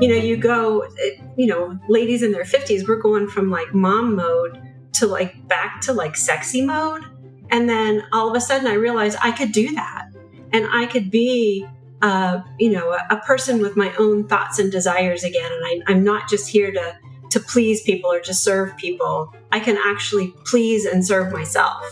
You go, ladies in their 50s, we're going from like mom mode to like back to like sexy mode. And then all of a sudden I realized I could do that. And I could be, a person with my own thoughts and desires again. And I'm not just here to please people or to serve people. I can actually please and serve myself.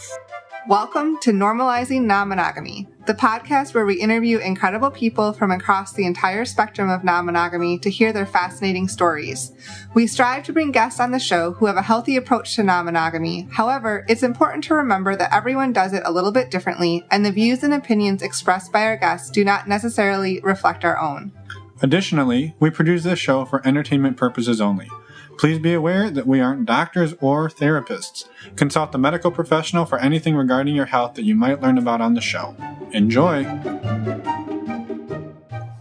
Welcome to Normalizing Non-Monogamy, the podcast where we interview incredible people from across the entire spectrum of non-monogamy to hear their fascinating stories. We strive to bring guests on the show who have a healthy approach to non-monogamy. However, it's important to remember that everyone does it a little bit differently, and the views and opinions expressed by our guests do not necessarily reflect our own. Additionally, we produce this show for entertainment purposes only. Please be aware that we aren't doctors or therapists. Consult a medical professional for anything regarding your health that you might learn about on the show. Enjoy!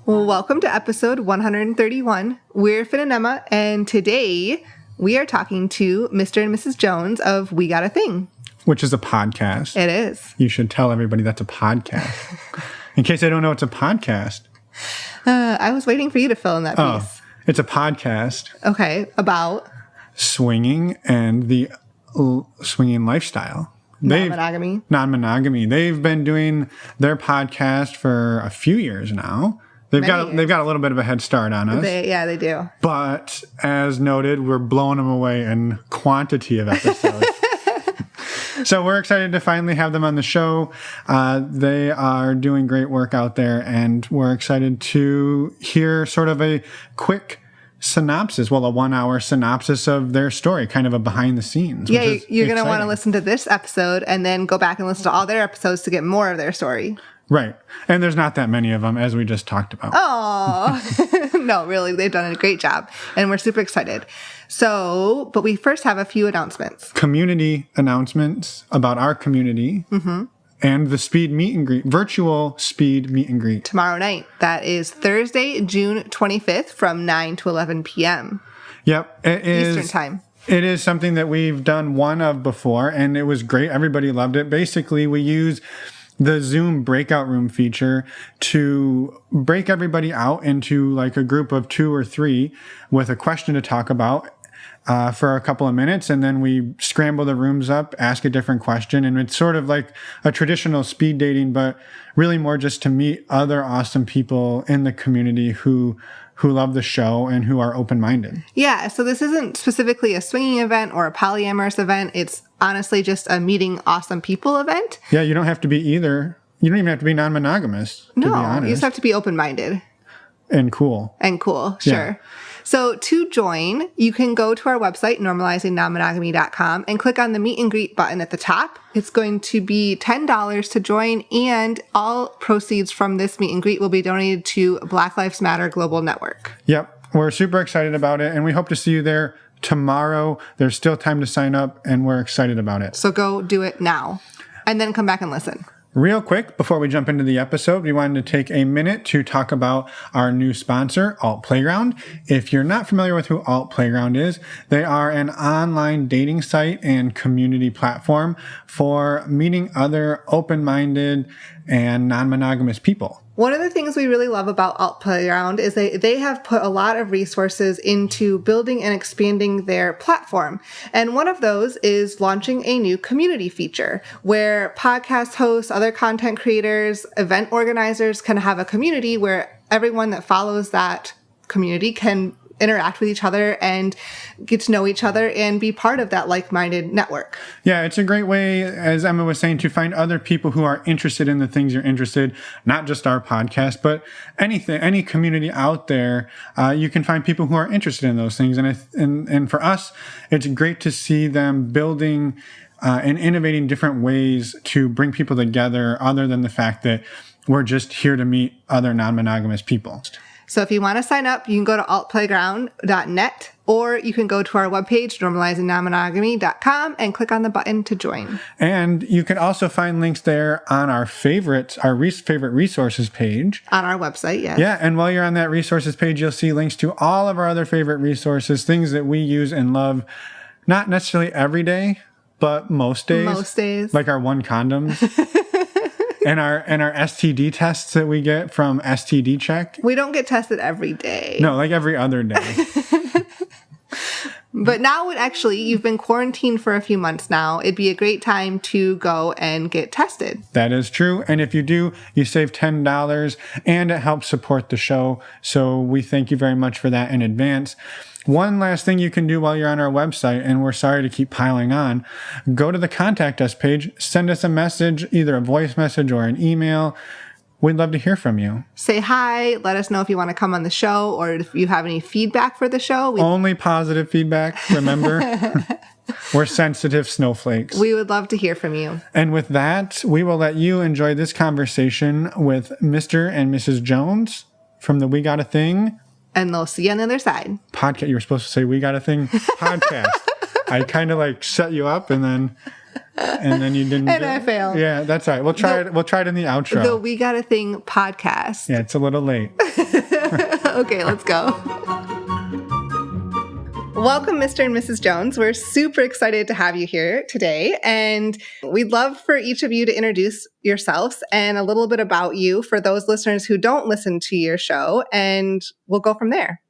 Welcome to episode 131. We're Finn and Emma, and today we are talking to Mr. and Mrs. Jones of We Got a Thing. Which is a podcast. It is. You should tell everybody that's a podcast. In case they don't know it's a podcast. I was waiting for you to fill in that piece. It's a podcast. Okay, about? Swinging and the swinging lifestyle. Non-monogamy. Non-monogamy. They've been doing their podcast for a few years now. They've got a little bit of a head start on us. They do. But as noted, we're blowing them away in quantity of episodes. So we're excited to finally have them on the show. They are doing great work out there, and we're excited to hear sort of a quick synopsis, a 1-hour synopsis of their story, kind of a behind the scenes. Yeah, you're going to want to listen to this episode and then go back and listen to all their episodes to get more of their story. Right. And there's not that many of them, as we just talked about. Oh, no, really. They've done a great job, and we're super excited. So, but we first have a few announcements. Community announcements about our community. Mm-hmm. And the speed meet and greet, virtual speed meet and greet. Tomorrow night. That is Thursday, June 25th from 9 to 11 p.m. Yep. It is Eastern time. It is something that we've done one of before, and it was great. Everybody loved it. Basically, we use the Zoom breakout room feature to break everybody out into like a group of 2 or 3 with a question to talk about for a couple of minutes. And then we scramble the rooms up, ask a different question. And it's sort of like a traditional speed dating, but really more just to meet other awesome people in the community who love the show and who are open-minded. Yeah, so this isn't specifically a swinging event or a polyamorous event. It's honestly just a meeting awesome people event. Yeah, you don't have to be either. You don't even have to be non-monogamous, to be honest. You just have to be open-minded. And cool. Sure. Yeah. So to join, you can go to our website, normalizingnonmonogamy.com, and click on the meet and greet button at the top. It's going to be $10 to join, and all proceeds from this meet and greet will be donated to Black Lives Matter Global Network. Yep. We're super excited about it, and we hope to see you there tomorrow. There's still time to sign up, and we're excited about it. So go do it now, and then come back and listen. Real quick, before we jump into the episode, we wanted to take a minute to talk about our new sponsor, Alt Playground. If you're not familiar with who Alt Playground is, they are an online dating site and community platform for meeting other open-minded and non-monogamous people. One of the things we really love about Alt Playground is they have put a lot of resources into building and expanding their platform. And one of those is launching a new community feature where podcast hosts, other content creators, event organizers can have a community where everyone that follows that community can interact with each other and get to know each other and be part of that like-minded network. Yeah, it's a great way, as Emma was saying, to find other people who are interested in the things you're interested, not just our podcast, but any community out there. You can find people who are interested in those things. And for us, it's great to see them building and innovating different ways to bring people together other than the fact that we're just here to meet other non-monogamous people. So if you want to sign up, you can go to altplayground.net, or you can go to our webpage, normalizingnonmonogamy.com, and click on the button to join. And you can also find links there on our favorite resources page. On our website, yes. Yeah, and while you're on that resources page, you'll see links to all of our other favorite resources, things that we use and love, not necessarily every day, but most days. Most days. Like our one condoms. and our STD tests that we get from STD Check. We don't get tested every day. No, like every other day. But now you've been quarantined for a few months now. It'd be a great time to go and get tested. That is true. And if you do, you save $10 and it helps support the show. So we thank you very much for that in advance. One last thing you can do while you're on our website, and we're sorry to keep piling on, go to the Contact Us page, send us a message, either a voice message or an email. We'd love to hear from you. Say hi. Let us know if you want to come on the show or if you have any feedback for the show. Only positive feedback, remember? We're sensitive snowflakes. We would love to hear from you. And with that, we will let you enjoy this conversation with Mr. and Mrs. Jones from the We Got a Thing. And they'll see you on the other side. Podcast. You were supposed to say We Got a Thing podcast. I kind of like set you up and then you didn't. And I failed. Yeah, that's all right. We'll try it. We'll try it in the outro. The We Got a Thing podcast. Yeah, it's a little late. Okay, let's go. Welcome, Mr. and Mrs. Jones. We're super excited to have you here today. And we'd love for each of you to introduce yourselves and a little bit about you for those listeners who don't listen to your show. And we'll go from there.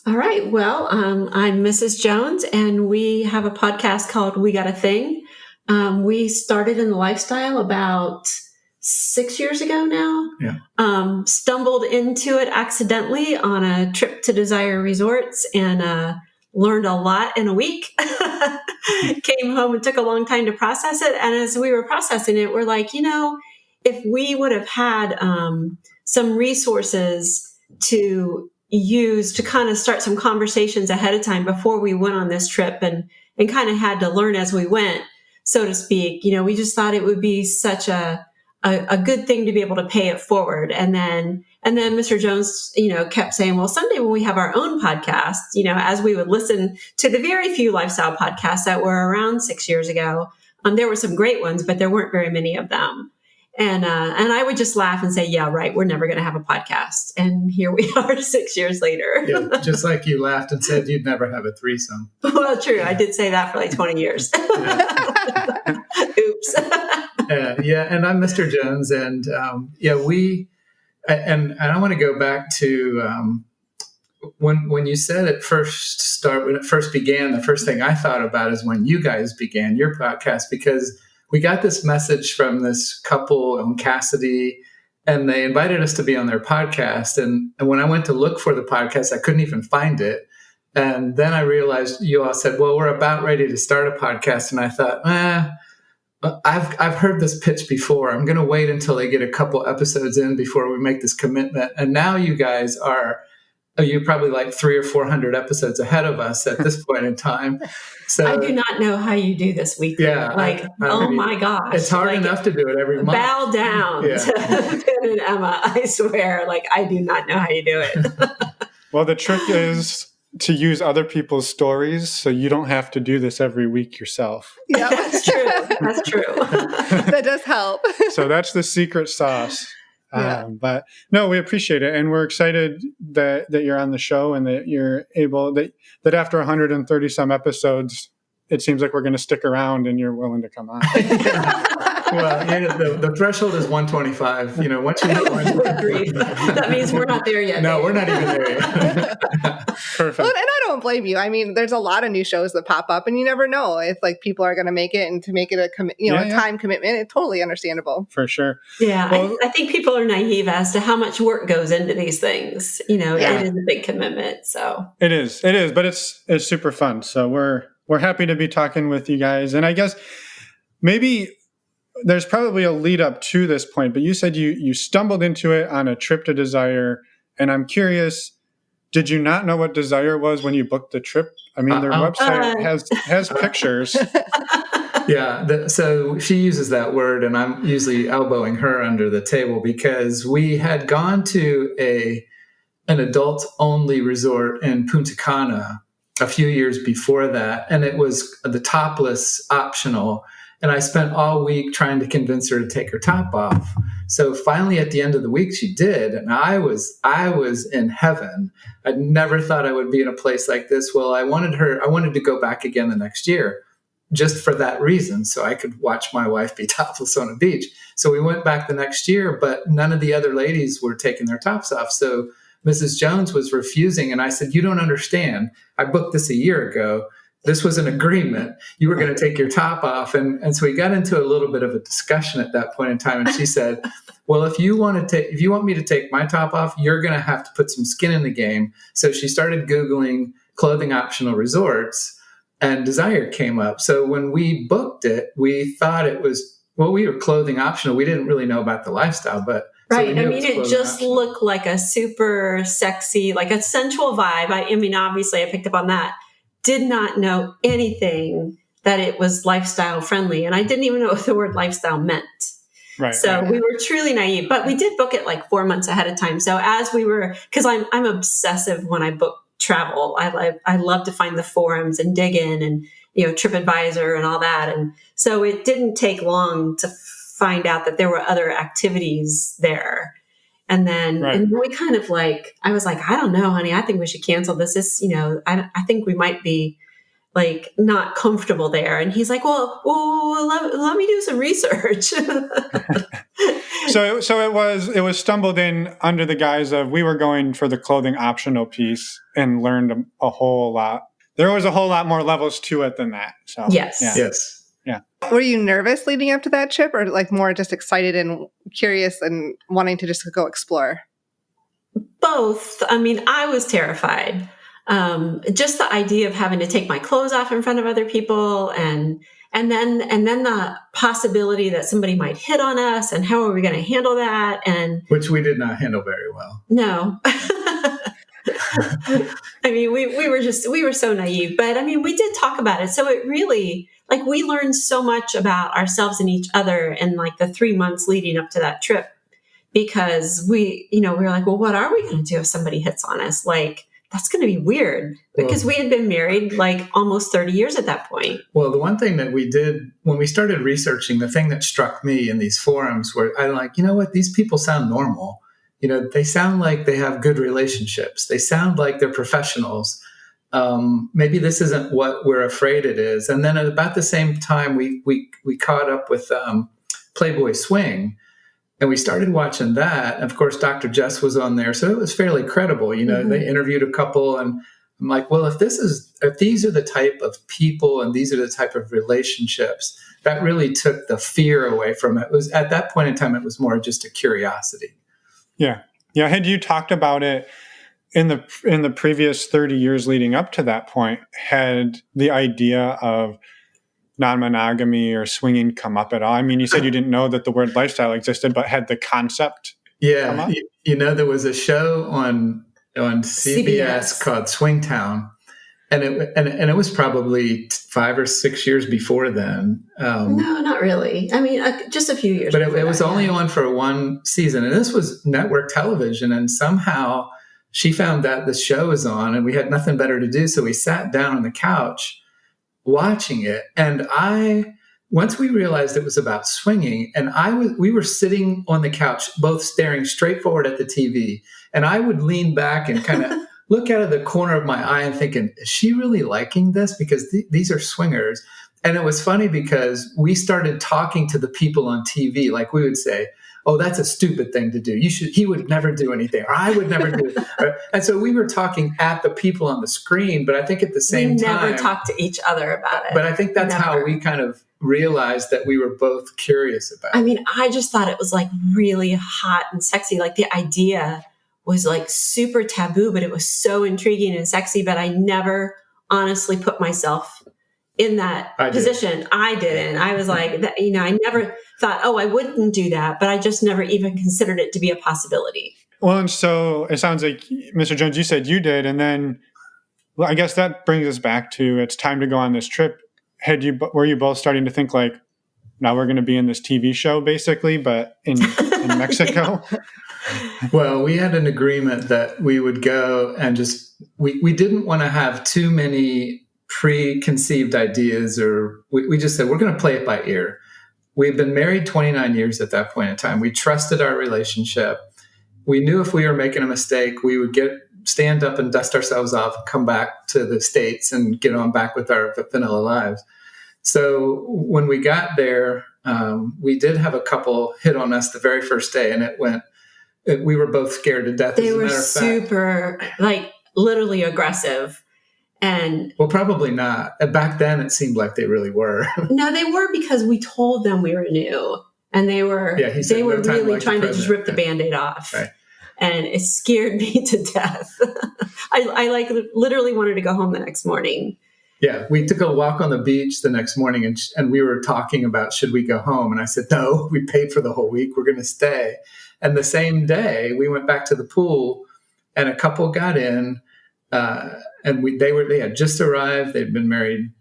All right. Well, I'm Mrs. Jones, and we have a podcast called We Got a Thing. We started in the lifestyle about 6 years ago now. Yeah. Stumbled into it accidentally on a trip to Desire Resorts and learned a lot in a week. Came home and took a long time to process it. And as we were processing it, we're like, if we would have had some resources to use to kind of start some conversations ahead of time before we went on this trip and kind of had to learn as we went, so to speak, we just thought it would be such a good thing to be able to pay it forward. And then Mr. Jones, kept saying, well, someday when we have our own podcast, as we would listen to the very few lifestyle podcasts that were around 6 years ago, there were some great ones, but there weren't very many of them. And I would just laugh and say, yeah, right, we're never going to have a podcast. And here we are 6 years later. Yeah, just like you laughed and said you'd never have a threesome. Well, true. I did say that for like 20 years. Oops. Yeah, and I'm Mr. Jones. And I want to go back to when you said when it first began, the first thing I thought about is when you guys began your podcast, because we got this message from this couple in Cassidy, and they invited us to be on their podcast. And when I went to look for the podcast, I couldn't even find it. And then I realized you all said, well, we're about ready to start a podcast. And I thought, I've heard this pitch before. I'm going to wait until they get a couple episodes in before we make this commitment. And now you guys you're probably like 300 or 400 episodes ahead of us at this point in time. So I do not know how you do this weekly. Yeah, my gosh. It's hard enough to do it every month. Bow down to Ben and Emma. I swear, I do not know how you do it. Well, the trick is to use other people's stories so you don't have to do this every week yourself. Yeah, that's true. That's true. That does help. So that's the secret sauce. Yeah. But no, we appreciate it. And we're excited that you're on the show and that you're able, that after 130 some episodes, it seems like we're going to stick around and you're willing to come on. Well, the threshold is 125. Once you hit 125, that means we're not there yet. No, we're not even there yet. Perfect. Well, and I don't blame you. I mean, there's a lot of new shows that pop up, and you never know if people are going to make it, and to make it a time commitment. It's totally understandable. For sure. Yeah, well, I think people are naive as to how much work goes into these things. It is a big commitment. So it is, but it's super fun. So we're happy to be talking with you guys, and I guess maybe there's probably a lead up to this point, but you said you stumbled into it on a trip to Desire, and I'm curious, did you not know what Desire was when you booked the trip? I mean, their website has pictures. Yeah, so she uses that word, and I'm usually elbowing her under the table because we had gone to an adult-only resort in Punta Cana a few years before that, and it was the topless optional. And I spent all week trying to convince her to take her top off. So finally, at the end of the week, she did. And I was in heaven. I never thought I would be in a place like this. Well, I wanted to go back again the next year. just for that reason, so I could watch my wife be topless on a beach. So we went back the next year, but none of the other ladies were taking their tops off. So Mrs. Jones was refusing. And I said, you don't understand. I booked this a year ago. This was an agreement. You were going to take your top off. And so we got into a little bit of a discussion at that point in time. And she said, well, if you want me to take my top off, you're going to have to put some skin in the game. So she started Googling clothing optional resorts, and Desire came up. So when we booked it, we thought it was, well, we were clothing optional. We didn't really know about the lifestyle, but right. I mean, it just looked like a super sexy, like a sensual vibe. I mean, obviously I picked up on that. Did not know anything that it was lifestyle friendly. And I didn't even know what the word lifestyle meant. Right. So we were truly naive, but we did book it like 4 months ahead of time. So as we were, because I'm obsessive when I book travel. I love to find the forums and dig in and, TripAdvisor and all that. And so it didn't take long to find out that there were other activities there. And then, and we kind of I was like, I don't know, honey, I think we should cancel this. This, I think we might be not comfortable there. And he's like, well, let me do some research. So it was stumbled in under the guise of we were going for the clothing optional piece and learned a whole lot. There was a whole lot more levels to it than that. So yes. Yeah. Yes. Yeah. Were you nervous leading up to that trip, or more just excited and curious and wanting to just go explore? Both. I mean, I was terrified. Just the idea of having to take my clothes off in front of other people and then the possibility that somebody might hit on us, and how are we going to handle that? And which we did not handle very well. No. I mean, we were so naive, but I mean, we did talk about it. So it really, we learned so much about ourselves and each other in the 3 months leading up to that trip, because we were like, well, what are we going to do if somebody hits on us? That's going to be weird, because we had been married almost 30 years at that point. Well, the one thing that we did when we started researching, the thing that struck me in these forums where I'm like, you know what, these people sound normal. They sound like they have good relationships. They sound like they're professionals. Maybe this isn't what we're afraid it is. And then at about the same time, we caught up with Playboy Swing. And we started watching that. And of course, Dr. Jess was on there. So it was fairly credible. Mm-hmm. They interviewed a couple, and I'm like, well, if these are the type of people and these are the type of relationships, that really took the fear away from it. It was at that point in time, it was more just a curiosity. Yeah. Yeah. Had you talked about it in the previous 30 years leading up to that point? Had the idea of non-monogamy or swinging come up at all? I mean, you said you didn't know that the word lifestyle existed, but had the concept come up? There was a show on CBS called Swingtown, and it was probably 5 or 6 years before then. No, not really. I mean, just a few years. But it was only on for one season, and this was network television. And somehow she found that the show was on, and we had nothing better to do, so we sat down on the couch watching it. And once we realized it was about swinging, and we were sitting on the couch, both staring straight forward at the TV. And I would lean back and kind of look out of the corner of my eye and thinking, is she really liking this? Because these are swingers. And it was funny because we started talking to the people on TV. We would say, oh, that's a stupid thing to do. He would never do anything, or I would never do it. And so we were talking at the people on the screen, but I think at the same time, we never talked to each other about it. But I think that's how we kind of realized that we were both curious about it. I mean, I just thought it was really hot and sexy. The idea was super taboo, but it was so intriguing and sexy. But I never honestly put myself in that position. I didn't. I was like, I never thought, oh, I wouldn't do that, but I just never even considered it to be a possibility. Well, and so it sounds like, Mr. Jones, you said you did. And then I guess that brings us back to it's time to go on this trip. Were you both starting to think now we're going to be in this TV show basically, but in Mexico? Well, we had an agreement that we would go and we didn't want to have too many preconceived ideas, or we just said, we're going to play it by ear. We'd been married 29 years at that point in time. We trusted our relationship. We knew if we were making a mistake, we would stand up and dust ourselves off, come back to the States and get on back with our vanilla lives. So when we got there, we did have a couple hit on us the very first day, and we were both scared to death. They were super, like, literally aggressive. And well, probably not. Back then, it seemed like they really were. No, they were, because we told them we were new, and they were really trying to just rip the Band-Aid off. Right. And it scared me to death. I like literally wanted to go home the next morning. Yeah, we took a walk on the beach the next morning, and we were talking about, should we go home? And I said, no, we paid for the whole week. We're going to stay. And the same day, we went back to the pool, and a couple got in, and they had just arrived. They'd been married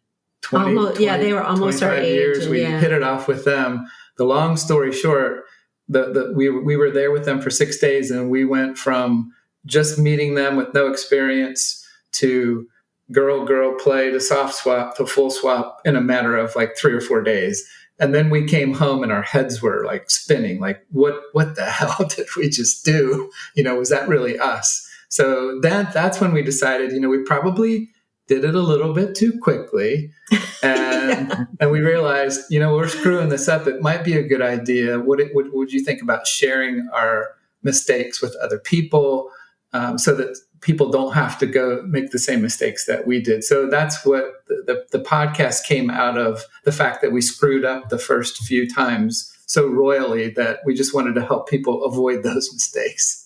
20 they were almost our age. Years. We hit it off with them. The long story short, we were there with them for 6 days, and we went from just meeting them with no experience to girl play to soft swap to full swap in a matter of like 3 or 4 days. And then we came home and our heads were like spinning, like, what the hell did we just do? Was that really us? So that's when we decided, we probably did it a little bit too quickly. And and we realized, we're screwing this up. It might be a good idea. What would you think about sharing our mistakes with other people, so that people don't have to go make the same mistakes that we did? So that's what the podcast came out of, the fact that we screwed up the first few times so royally that we just wanted to help people avoid those mistakes.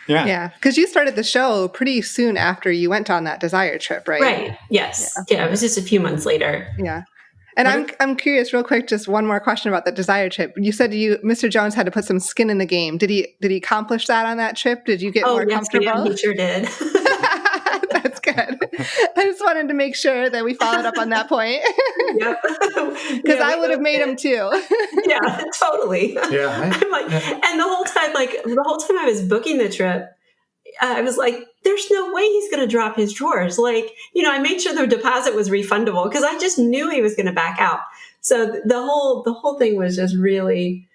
Yeah. Yeah. Because you started the show pretty soon after you went on that Desire trip, right? Right. Yes. Yeah. It was just a few months later. Yeah. And I'm curious, real quick, just one more question about the Desire trip. You said Mr. Jones had to put some skin in the game. Did he accomplish that on that trip? Did you get more comfortable? Yeah, he sure did. That's good. I just wanted to make sure that we followed up on that point. Yep. Because I would have made him too. Yeah, totally. Yeah. I'm like, and the whole time I was booking the trip, I was like, there's no way he's going to drop his drawers. Like, I made sure the deposit was refundable because I just knew he was going to back out. So the whole thing was just really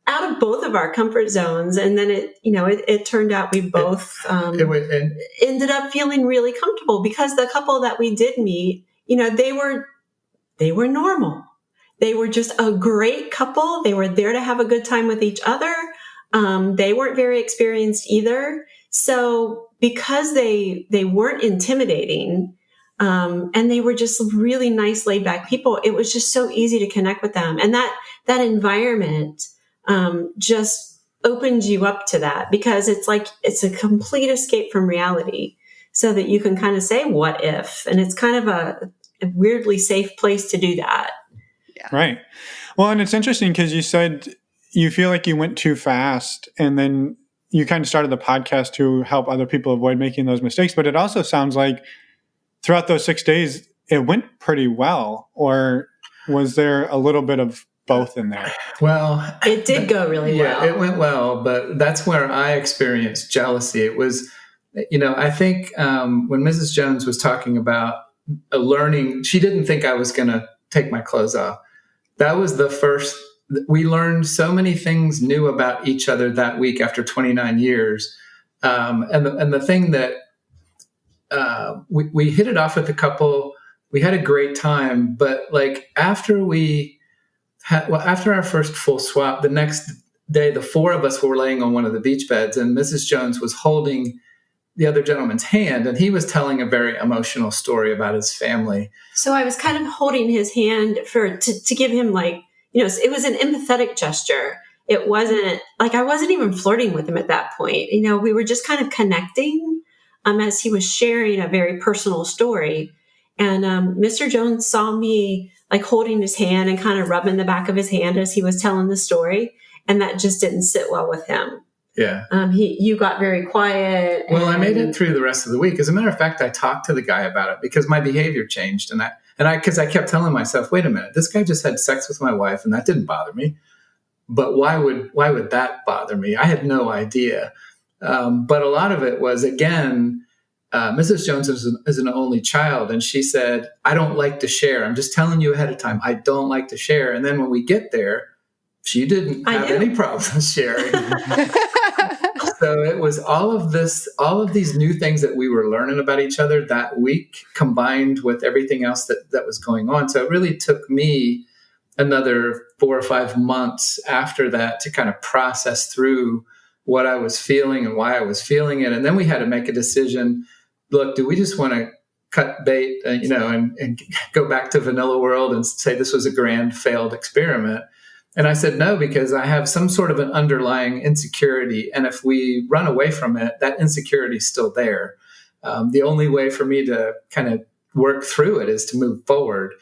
out of both of our comfort zones. And then it turned out we both ended up feeling really comfortable because the couple that we did meet, they were normal. They were just a great couple. They were there to have a good time with each other. They weren't very experienced either. So because they weren't intimidating, and they were just really nice, laid back people, it was just so easy to connect with them. And that environment just opens you up to that because it's a complete escape from reality so that you can kind of say, what if? And it's kind of a weirdly safe place to do that. Yeah. Right. Well, and it's interesting because you said you feel like you went too fast and then you kind of started the podcast to help other people avoid making those mistakes. But it also sounds like throughout those 6 days, it went pretty well. Or was there a little bit of both in there? Well, it did go really well. Yeah, it went well, but that's where I experienced jealousy. It was, I think when Mrs. Jones was talking about learning, she didn't think I was going to take my clothes off. That was the first. We learned so many things new about each other that week after 29 years. And the thing that we hit it off with the couple, we had a great time, but like after our first full swap, the next day, the four of us were laying on one of the beach beds and Mrs. Jones was holding the other gentleman's hand and he was telling a very emotional story about his family. So I was kind of holding his hand to give him it was an empathetic gesture. It wasn't like I wasn't even flirting with him at that point. We were just kind of connecting as he was sharing a very personal story. And Mr. Jones saw me holding his hand and kind of rubbing the back of his hand as he was telling the story. And that just didn't sit well with him. Yeah. You got very quiet. Well, I made it through the rest of the week. As a matter of fact, I talked to the guy about it because my behavior changed. Because I kept telling myself, wait a minute, this guy just had sex with my wife and that didn't bother me. But why would that bother me? I had no idea. But a lot of it was, again, Mrs. Jones is an only child. And she said, I don't like to share. I'm just telling you ahead of time. I don't like to share. And then when we get there, she didn't have any problems sharing. So it was all of these new things that we were learning about each other that week, combined with everything else that was going on. So it really took me another 4 or 5 months after that to kind of process through what I was feeling and why I was feeling it. And then we had to make a decision. Look, do we just want to cut bait, and go back to vanilla world and say this was a grand failed experiment? And I said no, because I have some sort of an underlying insecurity. And if we run away from it, that insecurity is still there. The only way for me to kind of work through it is to move forward.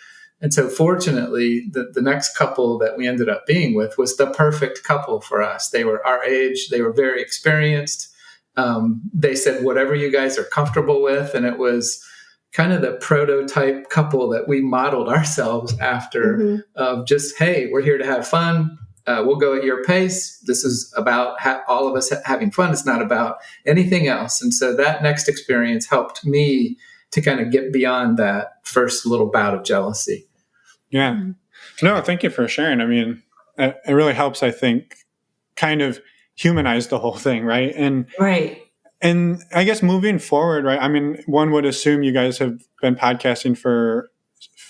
And so fortunately, the next couple that we ended up being with was the perfect couple for us. They were our age. They were very experienced. They said, whatever you guys are comfortable with. And it was kind of the prototype couple that we modeled ourselves after, of just, hey, we're here to have fun. We'll go at your pace. This is about all of us having fun. It's not about anything else. And so that next experience helped me to kind of get beyond that first little bout of jealousy. Yeah. No, thank you for sharing. I mean, it really helps, I think, kind of humanize the whole thing, right? And I guess moving forward, right? I mean, one would assume you guys have been podcasting for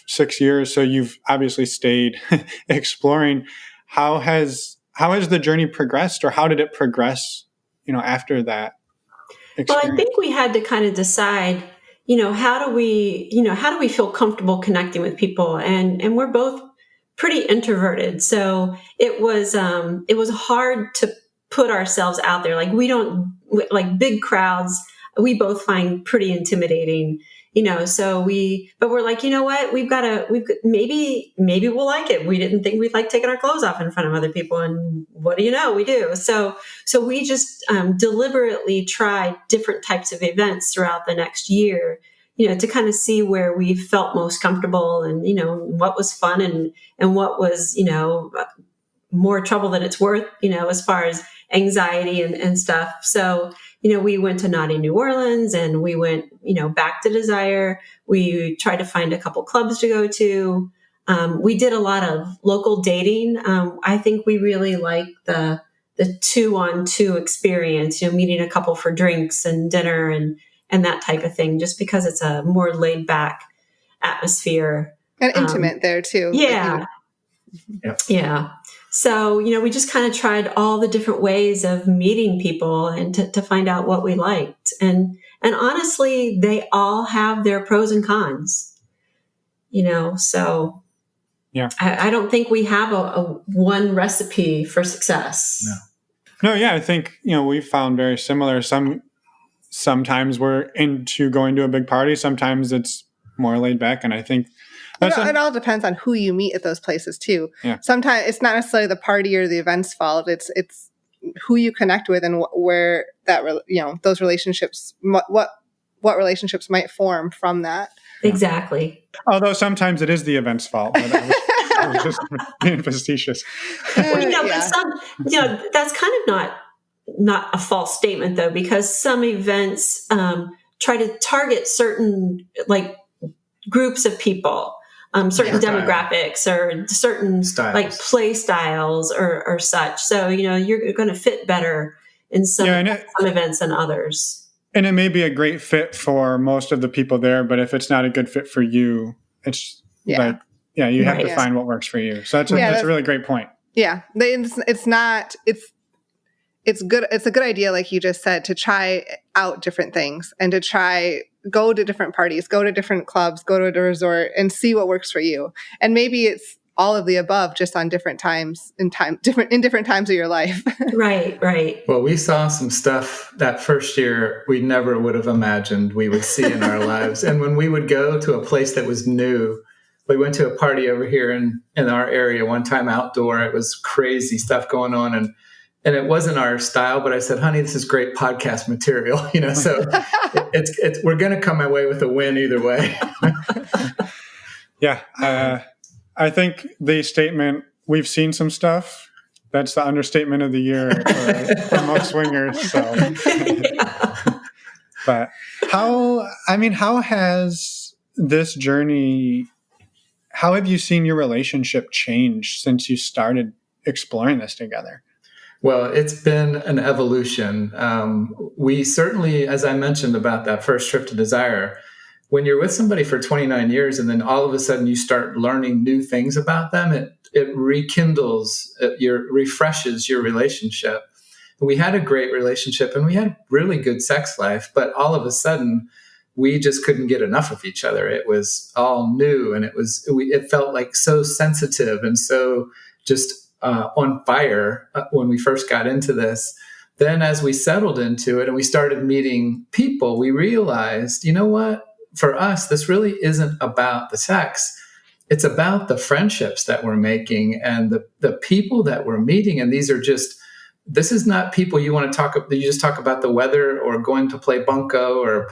6 years, so you've obviously stayed exploring. How has the journey progressed, or how did it progress, after that experience? Well, I think we had to kind of decide, how do we feel comfortable connecting with people? And we're both pretty introverted. So it was hard to put ourselves out there. Like, we don't like big crowds. We both find pretty intimidating, but we're like, you know what, maybe we'll like it. We didn't think we'd like taking our clothes off in front of other people. And what do you know, we do. So we just deliberately tried different types of events throughout the next year, to kind of see where we felt most comfortable, and, what was fun and what was, more trouble than it's worth, as far as anxiety and stuff. So, we went to Naughty New Orleans, and we went, back to Desire. We tried to find a couple clubs to go to. We did a lot of local dating. I think we really like the 2-on-2 experience, meeting a couple for drinks and dinner and that type of thing, just because it's a more laid back atmosphere. And intimate there too. Yeah. Yeah. So, we just kind of tried all the different ways of meeting people and to find out what we liked. And honestly, they all have their pros and cons, so yeah, I don't think we have a one recipe for success. No. Yeah. I think, we found very similar. Sometimes we're into going to a big party. Sometimes it's more laid back. And I think it all depends on who you meet at those places too. Yeah. Sometimes it's not necessarily the party or the event's fault. It's who you connect with and where that, those relationships, what relationships might form from that. Exactly. Although sometimes it is the event's fault. But I was just being facetious. But that's kind of not a false statement though, because some events try to target certain groups of people, certain demographics or certain styles. Like play styles or such. So, you're going to fit better in some events than others. And it may be a great fit for most of the people there, but if it's not a good fit for you, it's you have to find what works for you. So that's a really great point. Yeah. It's good. It's a good idea, like you just said, to try out different things and to go to different parties, go to different clubs, go to a resort and see what works for you. And maybe it's all of the above, just on different times in different times of your life. Right. Well, we saw some stuff that first year we never would have imagined we would see in our lives. And when we would go to a place that was new, we went to a party over here in our area one time outdoor. It was crazy stuff going on. And it wasn't our style, but I said, honey, this is great podcast material, so we're going to come away with a win either way. Yeah. I think the statement, we've seen some stuff, that's the understatement of the year for most swingers. So, but how has this journey, how have you seen your relationship change since you started exploring this together? Well, it's been an evolution. We certainly, as I mentioned about that first trip to Desire, when you're with somebody for 29 years and then all of a sudden you start learning new things about them, it rekindles, refreshes your relationship. We had a great relationship and we had a really good sex life, but all of a sudden we just couldn't get enough of each other. It was all new, and it felt like so sensitive and so just on fire when we first got into this. Then as we settled into it and we started meeting people, we realized, you know what? For us, this really isn't about the sex. It's about the friendships that we're making and the people that we're meeting. And this is not people you want to you just talk about the weather or going to play bunco or,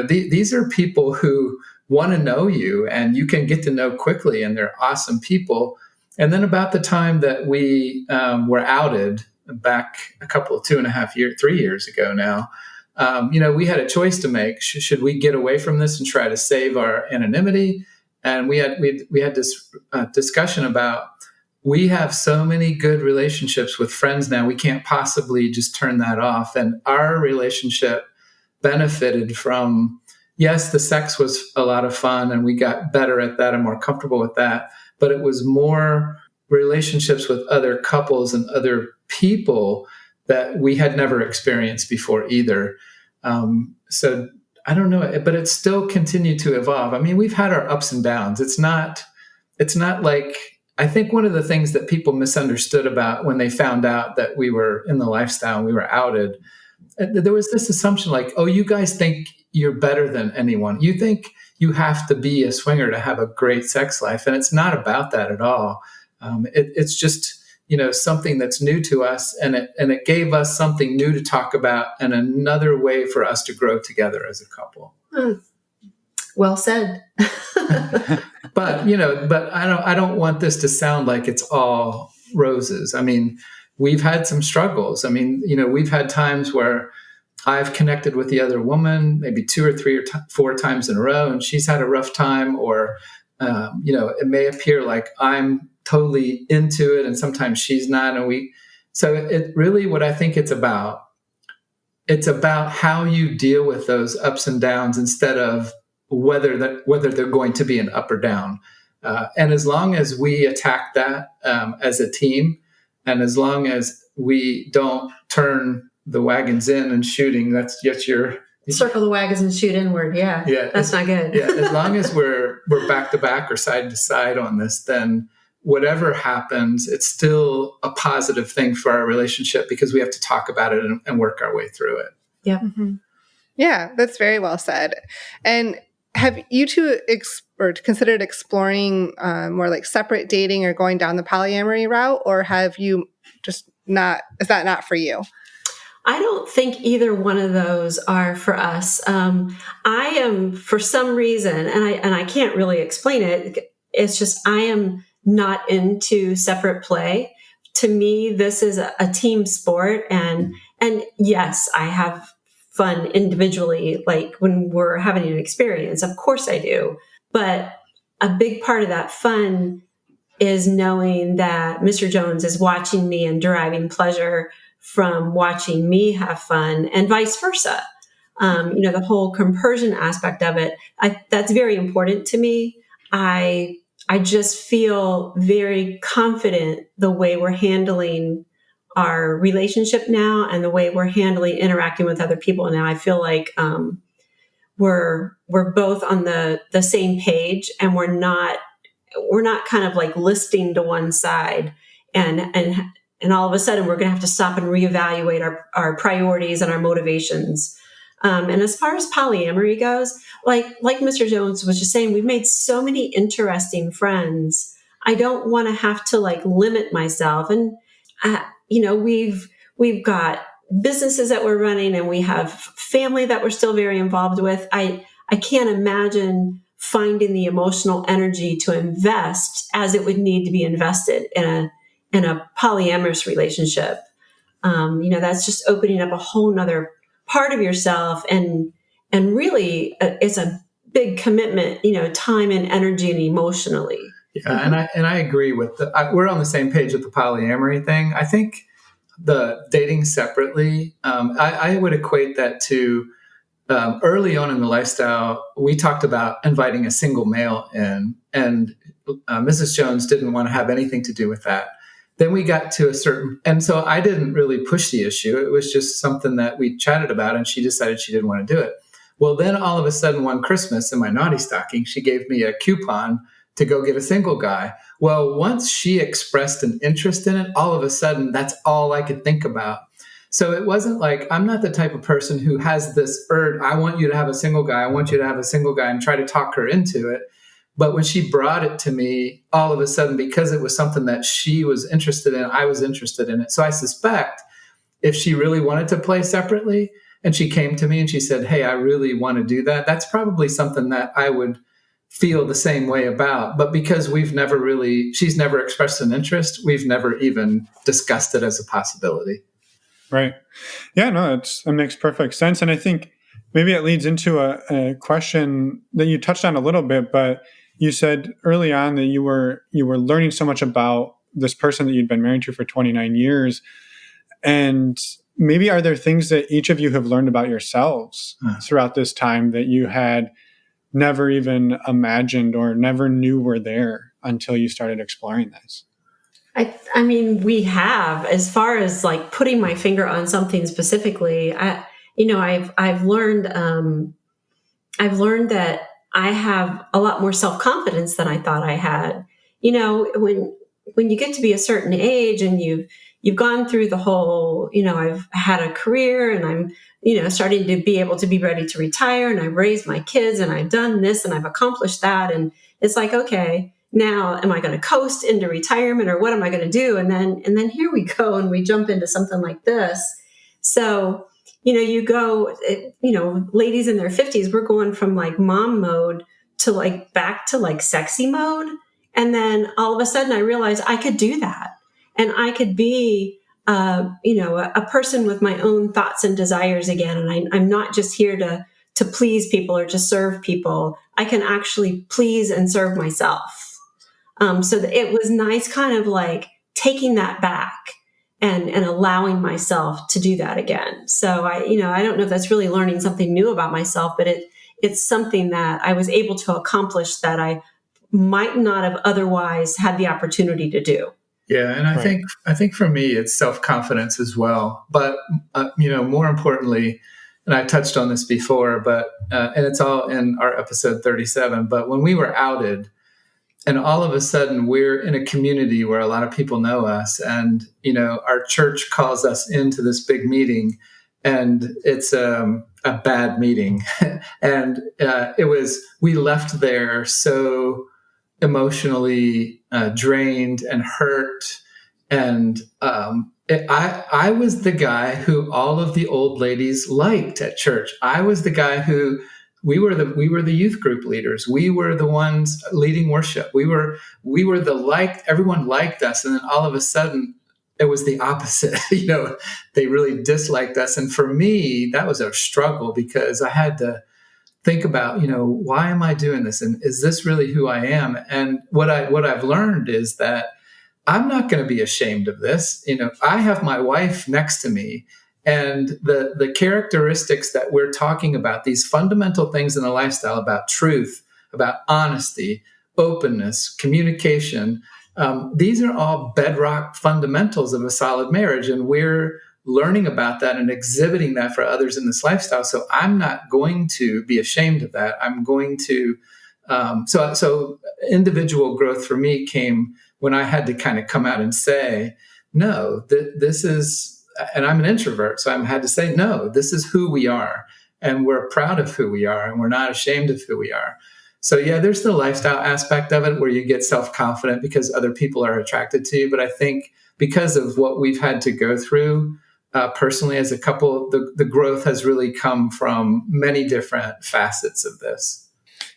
these are people who want to know you and you can get to know quickly, and they're awesome people. And then about the time that we were outed back 3 years ago now, we had a choice to make. Should we get away from this and try to save our anonymity? And we had this discussion about, we have so many good relationships with friends now, we can't possibly just turn that off. And our relationship benefited from, yes, the sex was a lot of fun and we got better at that and more comfortable with that, but it was more relationships with other couples and other people that we had never experienced before either. So I don't know, but it's still continued to evolve. I mean, we've had our ups and downs. It's not like, I think one of the things that people misunderstood about when they found out that we were in the lifestyle and we were outed, there was this assumption like, oh, you guys think you're better than anyone. You think you have to be a swinger to have a great sex life. And it's not about that at all. It's just, something that's new to us, and it gave us something new to talk about and another way for us to grow together as a couple. Well said. But I don't want this to sound like it's all roses. I mean, we've had some struggles. I mean, we've had times where I've connected with the other woman maybe 2 or 3 or 4 times in a row, and she's had a rough time, or, it may appear like I'm totally into it and sometimes she's not. So it really, what I think it's about how you deal with those ups and downs instead of whether they're going to be an up or down. And as long as we attack that as a team, and as long as we don't turn the wagons in and shooting, that's your circle the wagons and shoot inward. Yeah, that's not good. Yeah, as long as we're back to back or side to side on this, then whatever happens, it's still a positive thing for our relationship because we have to talk about it and work our way through it. Yeah. Mm-hmm. Yeah, that's very well said. And have you two considered exploring more like separate dating or going down the polyamory route, or have you just not? Is that not for you? I don't think either one of those are for us. I am, for some reason, and I can't really explain it. It's just I am not into separate play. To me, this is a team sport, and yes, I have fun individually, like when we're having an experience. Of course I do. But a big part of that fun is knowing that Mr. Jones is watching me and deriving pleasure from watching me have fun, and vice versa. The whole compersion aspect of it, that's very important to me. I just feel very confident the way we're handling our relationship now and the way we're handling interacting with other people now. I feel like we're both on the same page, and we're not kind of like listing to one side and all of a sudden we're going to have to stop and reevaluate our priorities and our motivations. And as far as polyamory goes, like Mr. Jones was just saying, we've made so many interesting friends. I don't want to have to like limit myself. And, we've got businesses that we're running, and we have family that we're still very involved with. I can't imagine finding the emotional energy to invest as it would need to be invested in a polyamorous relationship. That's just opening up a whole nother part of yourself. And really it's a big commitment, time and energy and emotionally. Yeah. And I agree with we're on the same page with the polyamory thing. I think the dating separately, I would equate that to early on in the lifestyle, we talked about inviting a single male in, and Mrs. Jones didn't want to have anything to do with that. Then we got to a certain, and so I didn't really push the issue. It was just something that we chatted about, and she decided she didn't want to do it. Well, then all of a sudden one Christmas in my naughty stocking, she gave me a coupon to go get a single guy. Well, once she expressed an interest in it, all of a sudden that's all I could think about. So it wasn't like, I'm not the type of person who has this urge, I want you to have a single guy, I want you to have a single guy, and try to talk her into it. But when she brought it to me, all of a sudden, because it was something that she was interested in, I was interested in it. So I suspect if she really wanted to play separately and she came to me and she said, hey, I really want to do that, that's probably something that I would feel the same way about. But because she's never expressed an interest, we've never even discussed it as a possibility. Right. Yeah, no, it makes perfect sense. And I think maybe it leads into a question that you touched on a little bit, but you said early on that you were learning so much about this person that you'd been married to for 29 years. And maybe are there things that each of you have learned about yourselves throughout this time that you had never even imagined or never knew were there until you started exploring this? I mean, we have, as far as like putting my finger on something specifically, I've learned that I have a lot more self-confidence than I thought I had. When you get to be a certain age and you've gone through the whole, I've had a career and I'm, starting to be able to be ready to retire, and I've raised my kids and I've done this and I've accomplished that. And it's like, okay, now am I going to coast into retirement, or what am I going to do? And then here we go, and we jump into something like this. So, you go, ladies in their 50s, we're going from like mom mode to like back to like sexy mode. And then all of a sudden I realized I could do that, and I could be, a person with my own thoughts and desires again. And I'm not just here to please people or to serve people. I can actually please and serve myself. So it was nice kind of like taking that back and allowing myself to do that again. So I don't know if that's really learning something new about myself, but it's something that I was able to accomplish that I might not have otherwise had the opportunity to do. Yeah. And I think for me, it's self-confidence as well. But, more importantly, and I touched on this before, but, and it's all in our episode 37, but when we were outed, and all of a sudden we're in a community where a lot of people know us, and, our church calls us into this big meeting, and it's a bad meeting. And we left there so emotionally drained and hurt. And I was the guy who all of the old ladies liked at church. I was the guy who we were the youth group leaders. We were the ones leading worship. We were everyone liked us. And then all of a sudden it was the opposite. They really disliked us. And for me, that was a struggle, because I had to think about, why am I doing this? And is this really who I am? And what I've learned is that I'm not going to be ashamed of this. I have my wife next to me, and the characteristics that we're talking about, these fundamental things in the lifestyle about truth, about honesty, openness, communication, these are all bedrock fundamentals of a solid marriage. And we're learning about that and exhibiting that for others in this lifestyle. So I'm not going to be ashamed of that. I'm going to, so individual growth for me came when I had to kind of come out and say, no, this is, and I'm an introvert, so I had to say, no, this is who we are, and we're proud of who we are, and we're not ashamed of who we are. So yeah, there's the lifestyle aspect of it where you get self-confident because other people are attracted to you. But I think because of what we've had to go through personally as a couple, the growth has really come from many different facets of this.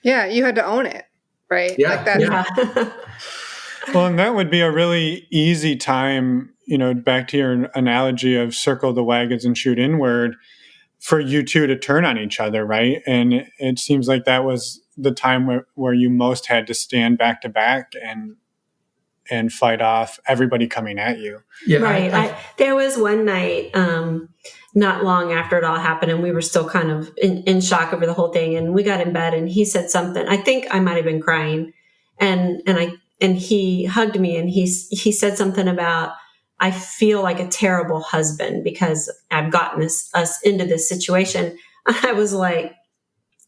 Yeah, you had to own it, right? Yeah, like that. Yeah. Well, and that would be a really easy time, back to your analogy of circle the wagons and shoot inward, for you two to turn on each other, right? And it seems like that was the time where you most had to stand back to back and fight off everybody coming at you. Yeah, right. There was one night, not long after it all happened, and we were still kind of in shock over the whole thing. And we got in bed, and he said something. I think I might have been crying, and he hugged me, and he said something about, I feel like a terrible husband because I've gotten us into this situation. I was like,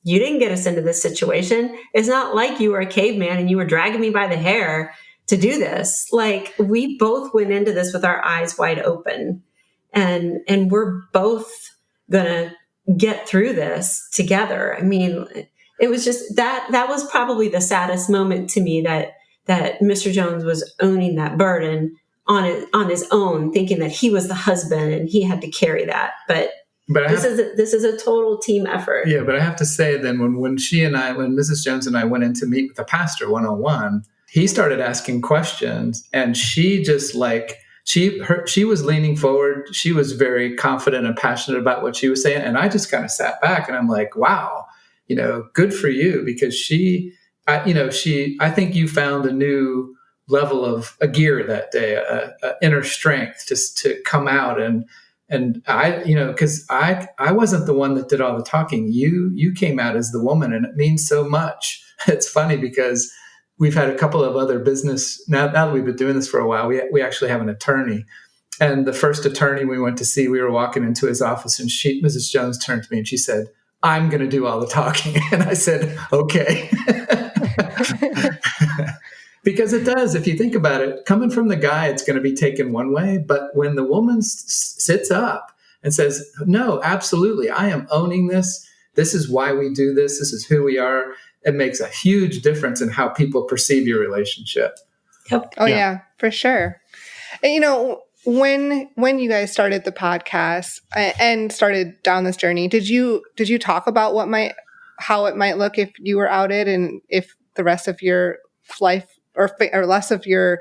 you didn't get us into this situation. It's not like you were a caveman and you were dragging me by the hair to do this. Like, we both went into this with our eyes wide open, and we're both gonna get through this together. I mean, it was just that was probably the saddest moment to me, that Mr. Jones was owning that burden on his own, thinking that he was the husband and he had to carry that. But this is a total team effort. Yeah, but I have to say then when Mrs. Jones and I went in to meet with the pastor 101, he started asking questions, and she just she was leaning forward. She was very confident and passionate about what she was saying. And I just kind of sat back and I'm like, wow, good for you, because I think you found a new level of a gear that day, a inner strength just to come out. And I, because I wasn't the one that did all the talking. You came out as the woman, and it means so much. It's funny because we've had a couple of other business, now that we've been doing this for a while, we actually have an attorney. And the first attorney we went to see, we were walking into his office, and Mrs. Jones turned to me and she said, I'm going to do all the talking. And I said, okay. Because it does, if you think about it, coming from the guy, it's going to be taken one way. But when the woman sits up and says, no, absolutely, I am owning this. This is why we do this. This is who we are. It makes a huge difference in how people perceive your relationship. Yep. Oh, yeah, for sure. And, when you guys started the podcast and started down this journey, did you talk about how it might look if you were outed, and if the rest of your life or less of your,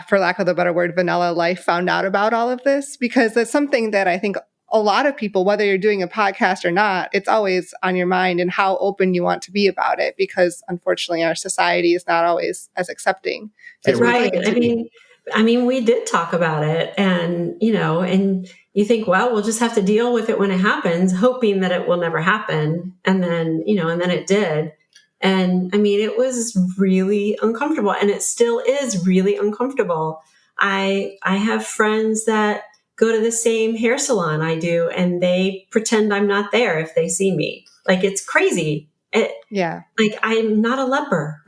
for lack of the better word, vanilla life found out about all of this? Because that's something that I think a lot of people, whether you're doing a podcast or not, it's always on your mind, and how open you want to be about it, because unfortunately our society is not always as accepting as we'd like it to be. I mean, we did talk about it, and, and you think, well, we'll just have to deal with it when it happens, hoping that it will never happen. And then, and then it did. And I mean, it was really uncomfortable, and it still is really uncomfortable. I have friends that go to the same hair salon I do, and they pretend I'm not there if they see me. Like, it's crazy. Like, I'm not a leper.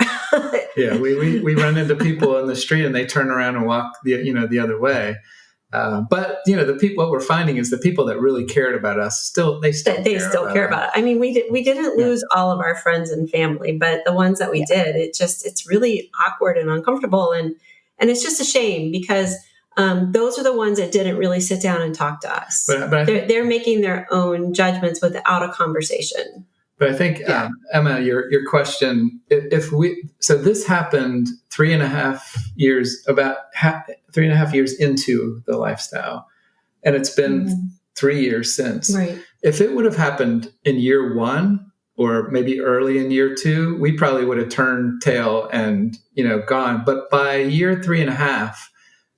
Yeah, we run into people in the street and they turn around and walk the other way. But the people, what we're finding is the people that really cared about us still care about it. I mean, we didn't lose all of our friends and family, but the ones that we did, it's really awkward and uncomfortable, and it's just a shame, because those are the ones that didn't really sit down and talk to us. But they're making their own judgments without a conversation. But I think, Emma, your question, so this happened 3.5 years, about 3.5 years into the lifestyle, and it's been 3 years since. Right. If it would have happened in year one, or maybe early in year two, we probably would have turned tail and, gone. But by year 3.5,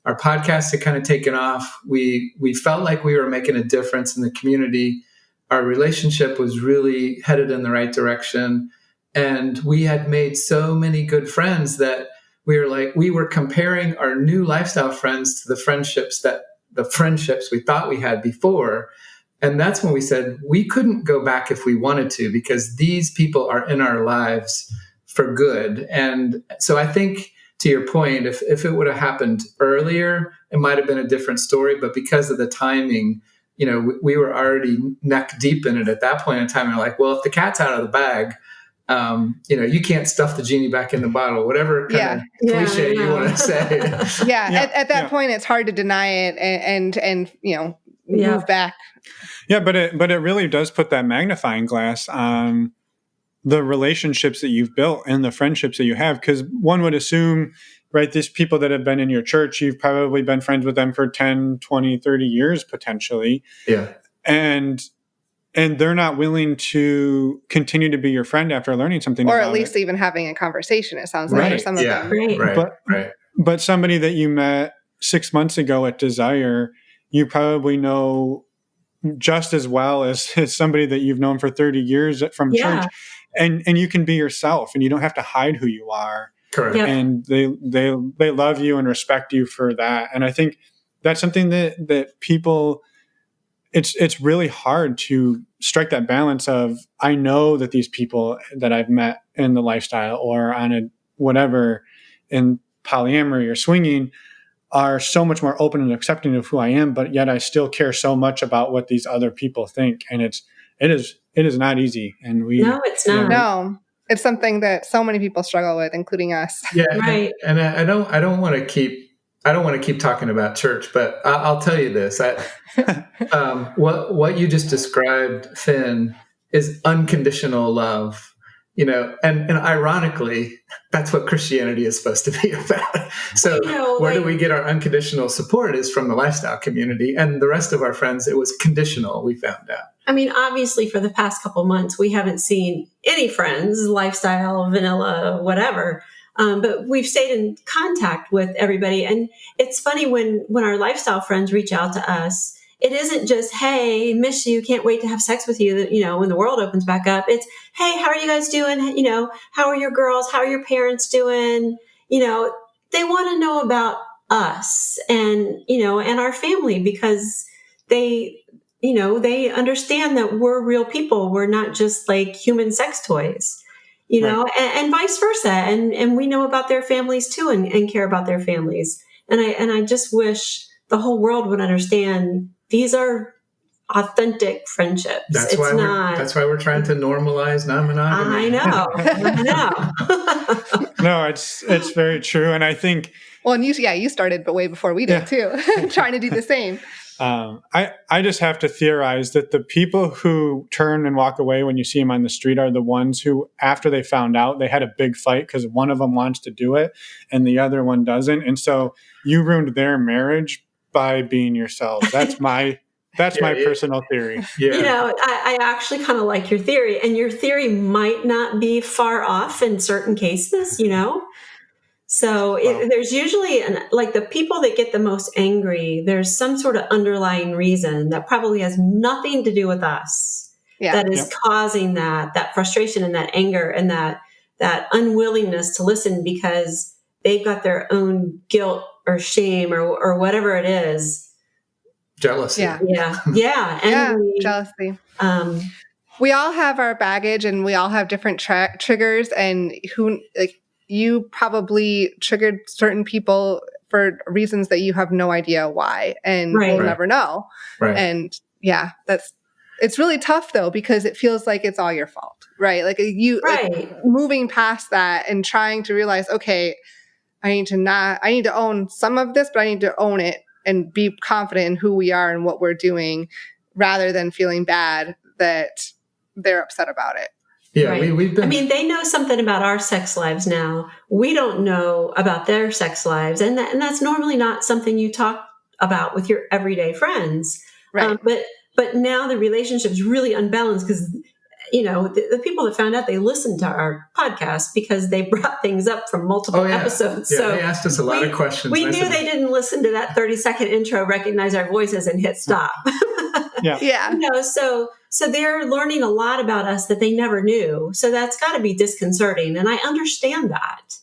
our podcast had kind of taken off. We felt like we were making a difference in the community. Our relationship was really headed in the right direction. And we had made so many good friends that we were comparing our new lifestyle friends to the friendships we thought we had before. And that's when we said we couldn't go back if we wanted to, because these people are in our lives for good. And so I think, to your point, if it would have happened earlier, it might have been a different story. But because of the timing, we were already neck deep in it at that point in time. And we're like, well, if the cat's out of the bag, you can't stuff the genie back in the bottle, whatever kind of cliche you want to say. At that point, it's hard to deny it and move back. Yeah, but it really does put that magnifying glass on the relationships that you've built and the friendships that you have. Because one would assume, right, these people that have been in your church, you've probably been friends with them for 10, 20, 30 years potentially. Yeah. And they're not willing to continue to be your friend after learning something, or at least even having a conversation, it sounds like, for some of them. Right. But somebody that you met 6 months ago at Desire, you probably know just as well as somebody that you've known for 30 years from Yeah. church. And you can be yourself and you don't have to hide who you are. Correct. Yep. And they love you and respect you for that. And I think that's something that people, it's really hard to strike that balance of, I know that these people that I've met in the lifestyle or on a whatever in polyamory or swinging are so much more open and accepting of who I am, but yet I still care so much about what these other people think. And it is not easy. And No, it's not. No, it's something that so many people struggle with, including us. Yeah. Right. And I don't want to keep talking about church, but I'll tell you this. What you just described, Finn, is unconditional love. And ironically, that's what Christianity is supposed to be about. So where do we get our unconditional support is from the lifestyle community, and the rest of our friends, it was conditional, we found out. I mean, obviously for the past couple months, we haven't seen any friends, lifestyle, vanilla, whatever. But we've stayed in contact with everybody. And it's funny when our lifestyle friends reach out to us, it isn't just, hey, miss you, can't wait to have sex with you, when the world opens back up. It's, hey, how are you guys doing? How are your girls? How are your parents doing? They want to know about us and our family, because they understand that we're real people. We're not just like human sex toys, Right. and vice versa. And we know about their families too, and care about their families. And I just wish the whole world would understand these are authentic friendships. That's why we're trying to normalize non-monogamy. I know. No, it's very true. And I think, well, and you started, but way before we did too, trying to do the same. I just have to theorize that the people who turn and walk away when you see them on the street are the ones who, after they found out, they had a big fight because one of them wants to do it and the other one doesn't. And so you ruined their marriage by being yourselves. That's my personal theory. Yeah. I actually kind of like your theory, and your theory might not be far off in certain cases, So there's usually, like the people that get the most angry, there's some sort of underlying reason that probably has nothing to do with us that is causing that frustration and that anger and that unwillingness to listen, because they've got their own guilt or shame or whatever it is. Jealousy. Yeah. Jealousy. We all have our baggage, and we all have different triggers, and you probably triggered certain people for reasons that you have no idea why, and we'll never know. Right. And it's really tough though, because it feels like it's all your fault, right? Like moving past that and trying to realize, okay, I need to own some of this, but I need to own it and be confident in who we are and what we're doing, rather than feeling bad that they're upset about it. Yeah, right. we've been. I mean, they know something about our sex lives now. We don't know about their sex lives, and that's normally not something you talk about with your everyday friends. Right. But now the relationship's really unbalanced because the people that found out, they listened to our podcast because they brought things up from multiple episodes. Yeah, so they asked us a lot of questions. We knew they didn't listen to that 30-second intro, recognize our voices, and hit stop. Yeah. So they're learning a lot about us that they never knew. So that's got to be disconcerting. And I understand that.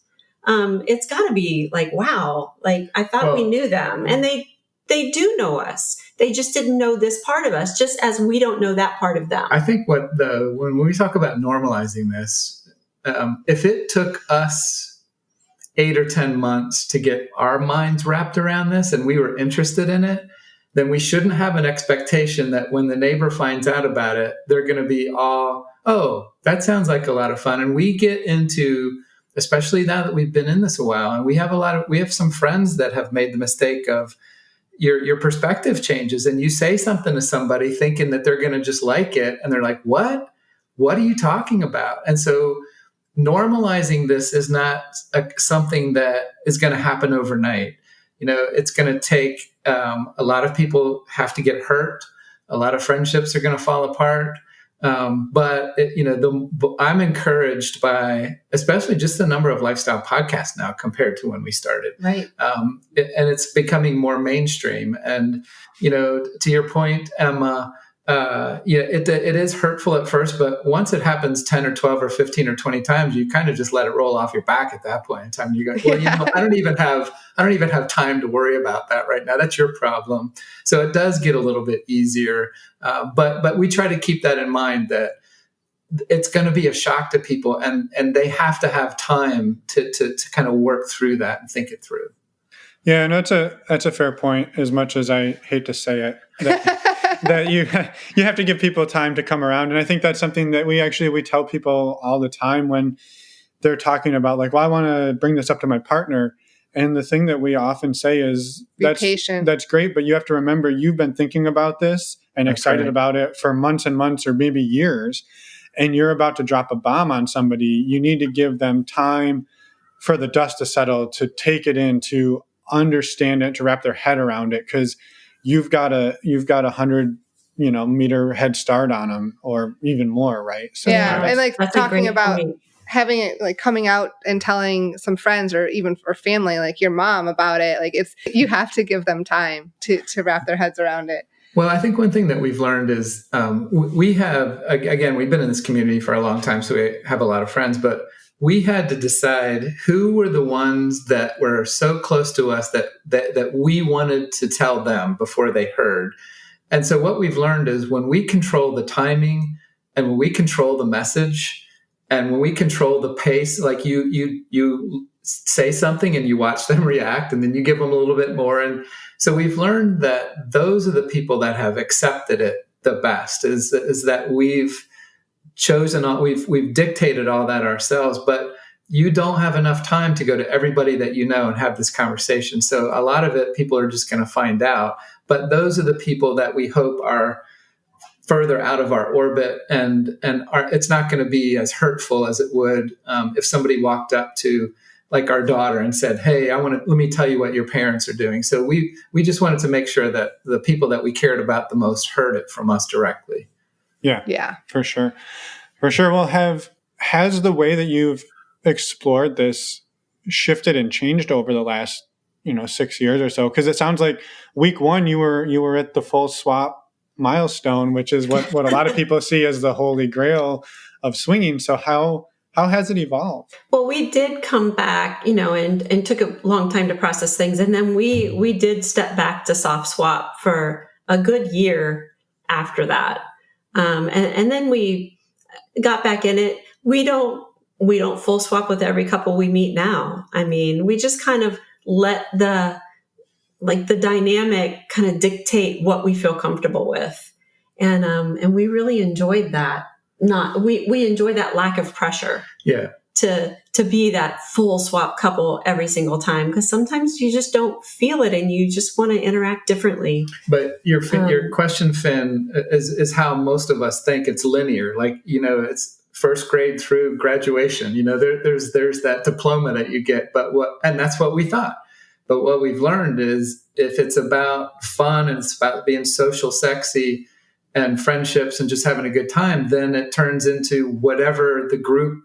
It's got to be like, wow, like I thought we knew them. And they do know us. They just didn't know this part of us, just as we don't know that part of them. I think when we talk about normalizing this, if it took us 8 or 10 months to get our minds wrapped around this and we were interested in it, then we shouldn't have an expectation that when the neighbor finds out about it, they're going to be all, oh, that sounds like a lot of fun. And we get into, especially now that we've been in this a while, and we have some friends that have made the mistake of your perspective changes, and you say something to somebody thinking that they're going to just like it. And they're like, what are you talking about? And so normalizing this is not something that is going to happen overnight. It's going to take a lot of people have to get hurt. A lot of friendships are going to fall apart. But I'm encouraged by especially just the number of lifestyle podcasts now compared to when we started. Right. And it's becoming more mainstream. And to your point, Emma, it is hurtful at first, but once it happens 10 or 12 or 15 or 20 times, you kind of just let it roll off your back at that point in time. You go, well, I don't even have time to worry about that right now. That's your problem. So it does get a little bit easier. But we try to keep that in mind, that it's going to be a shock to people, and they have to have time to kind of work through that and think it through. Yeah, and that's a fair point, as much as I hate to say it, that you have to give people time to come around. And I think that's something that we tell people all the time when they're talking about, like, well, I want to bring this up to my partner. And the thing that we often say is, that's patient. That's great, but you have to remember, you've been thinking about this and excited about it for months and months, or maybe years, and you're about to drop a bomb on somebody. You need to give them time for the dust to settle, to take it in, to understand it, to wrap their head around it, because you've got a 100 meter head start on them, or even more, right? So and like talking about having it, like coming out and telling some friends or even for family, like your mom, about it, like you have to give them time to wrap their heads around it. Well, I think one thing that we've learned is we have, again, we've been in this community for a long time, so we have a lot of friends, but we had to decide who were the ones that were so close to us that we wanted to tell them before they heard. And so what we've learned is, when we control the timing, and when we control the message, and when we control the pace, like you say something and you watch them react, and then you give them a little bit more. And so we've learned that those are the people that have accepted it the best, is that we've chosen, we've dictated all that ourselves, but you don't have enough time to go to everybody that you know and have this conversation. So a lot of it, people are just going to find out, but those are the people that we hope are further out of our orbit, and it's not going to be as hurtful as it would if somebody walked up to, like, our daughter and said, "Hey, let me tell you what your parents are doing." So we just wanted to make sure that the people that we cared about the most heard it from us directly. Yeah, for sure. Well, has the way that you've explored this shifted and changed over the last 6 years or so? Because it sounds like week one you were at the full swap milestone, which is what a lot of people see as the holy grail of swinging. So how has it evolved? Well, we did come back, and took a long time to process things. And then we did step back to soft swap for a good year after that. And then we got back in it. We don't full swap with every couple we meet now. I mean, we just kind of let the dynamic kind of dictate what we feel comfortable with. And we really enjoyed that. We enjoy that lack of pressure. Yeah. To be that full swap couple every single time, because sometimes you just don't feel it and you just want to interact differently. But your question, Finn, is how most of us think. It's linear. Like, it's first grade through graduation. There's that diploma that you get, and that's what we thought. But what we've learned is, if it's about fun and it's about being social, sexy, and friendships and just having a good time, then it turns into whatever the group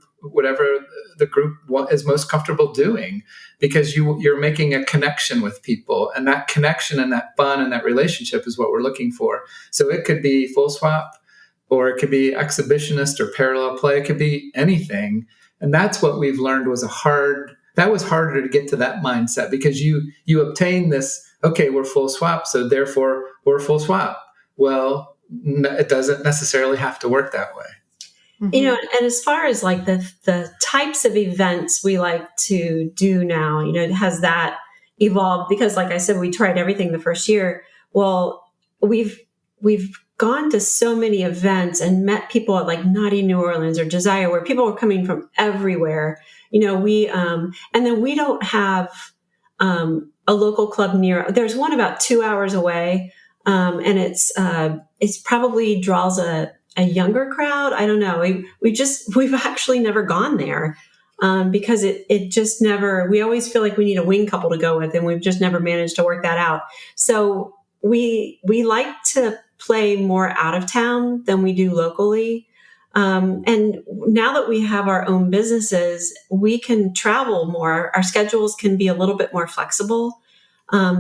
is most comfortable doing, because you're making a connection with people, and that connection and that fun and that relationship is what we're looking for. So it could be full swap, or it could be exhibitionist or parallel play. It could be anything. And that's what we've learned was harder to get to that mindset, because you obtain this, okay, we're full swap, so therefore we're full swap. Well, it doesn't necessarily have to work that way. And as far as like the types of events we like to do now, has that evolved? Because, like I said, we tried everything the first year. Well, we've gone to so many events and met people at like Naughty New Orleans or Desire, where people were coming from everywhere. We and then we don't have a local club near. There's one about 2 hours away, and it's probably draws a younger crowd. I don't know. We've actually never gone there because it just never. We always feel like we need a wing couple to go with, and we've just never managed to work that out. So we like to play more out of town than we do locally. And now that we have our own businesses, we can travel more. Our schedules can be a little bit more flexible.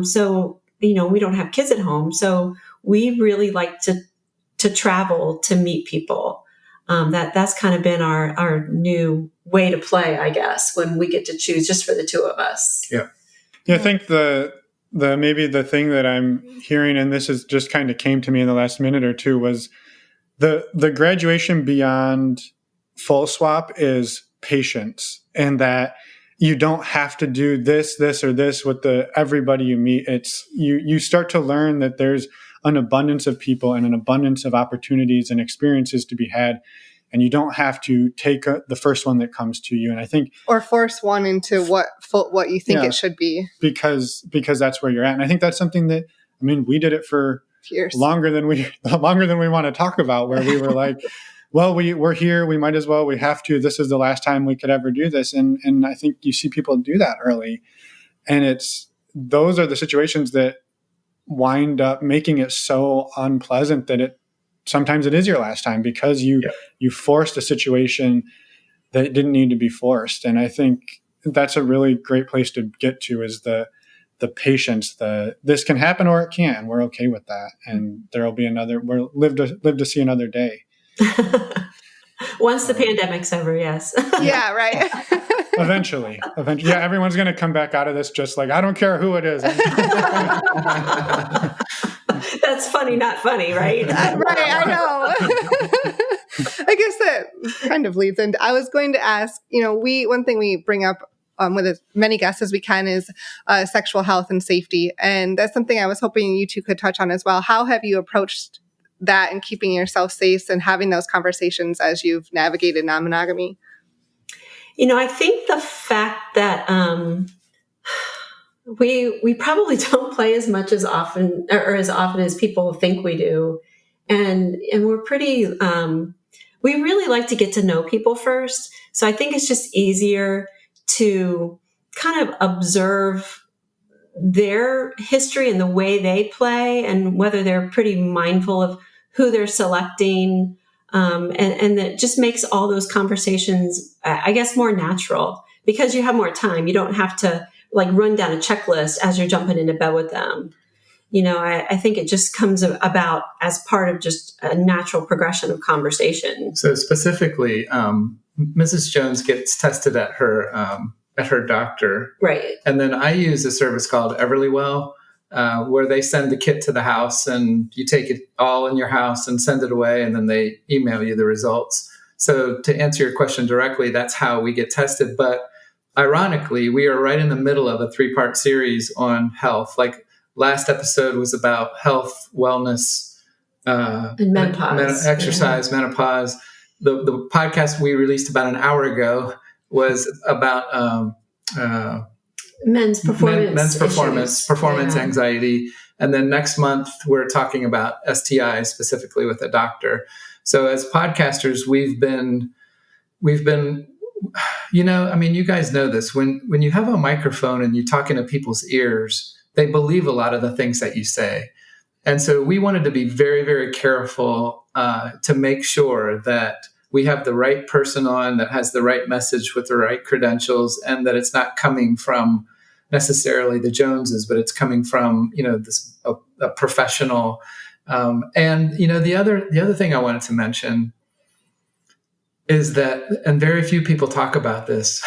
So, we don't have kids at home. So we really like to travel to meet people. That's kind of been our new way to play, I guess, when we get to choose just for the two of us. Yeah. I think the maybe the thing that I'm hearing, and this is just kind of came to me in the last minute or two, was the graduation beyond full swap is patience, and that you don't have to do this or this with everybody you meet. It's you start to learn that there's an abundance of people and an abundance of opportunities and experiences to be had. And you don't have to take the first one that comes to you. And I think, or force one into what you think it should be, because that's where you're at. And I think that's something that, we did it for years, longer than we want to talk about, where we were like, well, we're here, we might as well, we have to, this is the last time we could ever do this. And I think you see people do that early. And those are the situations that wind up making it so unpleasant that sometimes it is your last time, because you forced a situation that didn't need to be forced. And I think that's a really great place to get to, is the patience, this can happen or it can't, and we're okay with that. And there'll be we'll live to see another day. Once the pandemic's over, yes. Yeah, right. Eventually. Yeah, everyone's going to come back out of this just like, I don't care who it is. That's funny, not funny, right? Right, I know. I guess that kind of leads into, I was going to ask, one thing we bring up with as many guests as we can is sexual health and safety. And that's something I was hoping you two could touch on as well. How have you approached that and keeping yourself safe and having those conversations as you've navigated non-monogamy? I think the fact that we probably don't play as much as often as people think we do. And we're pretty, we really like to get to know people first. So I think it's just easier to kind of observe their history and the way they play, and whether they're pretty mindful of who they're selecting. And that just makes all those conversations, I guess, more natural, because you have more time. You don't have to run down a checklist as you're jumping into bed with them. I think it just comes about as part of just a natural progression of conversation. So specifically, Mrs. Jones gets tested at her doctor. Right. And then I use a service called Everlywell, where they send the kit to the house and you take it all in your house and send it away, and then they email you the results. So to answer your question directly, that's how we get tested. But ironically, we are right in the middle of a 3-part series on health. Last episode was about health, wellness, and menopause, exercise, menopause. The podcast we released about an hour ago was about men's performance anxiety. And then next month, we're talking about STIs specifically with a doctor. So as podcasters, we've been, you guys know this, when you have a microphone and you talk into people's ears, they believe a lot of the things that you say. And so we wanted to be very, very careful to make sure that we have the right person on that has the right message with the right credentials, and that it's not coming from necessarily the Joneses, but it's coming from, a professional. And the other thing I wanted to mention is that, and very few people talk about this,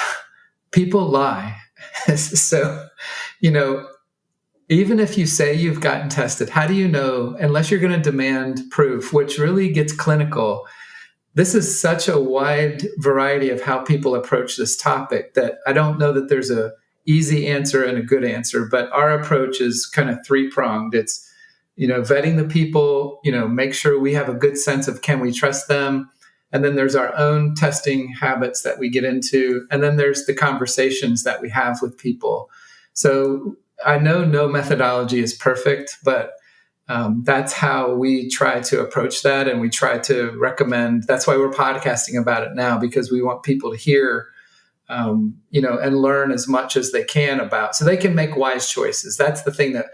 people lie. So, even if you say you've gotten tested, how do you know, unless you're going to demand proof, which really gets clinical? This is such a wide variety of how people approach this topic that I don't know that there's a easy answer and a good answer, but our approach is kind of 3-pronged. It's, vetting the people, make sure we have a good sense of, can we trust them? And then there's our own testing habits that we get into. And then there's the conversations that we have with people. So I know no methodology is perfect, but that's how we try to approach that. And we try to recommend, that's why we're podcasting about it now, because we want people to hear, and learn as much as they can about, so they can make wise choices. That's the thing that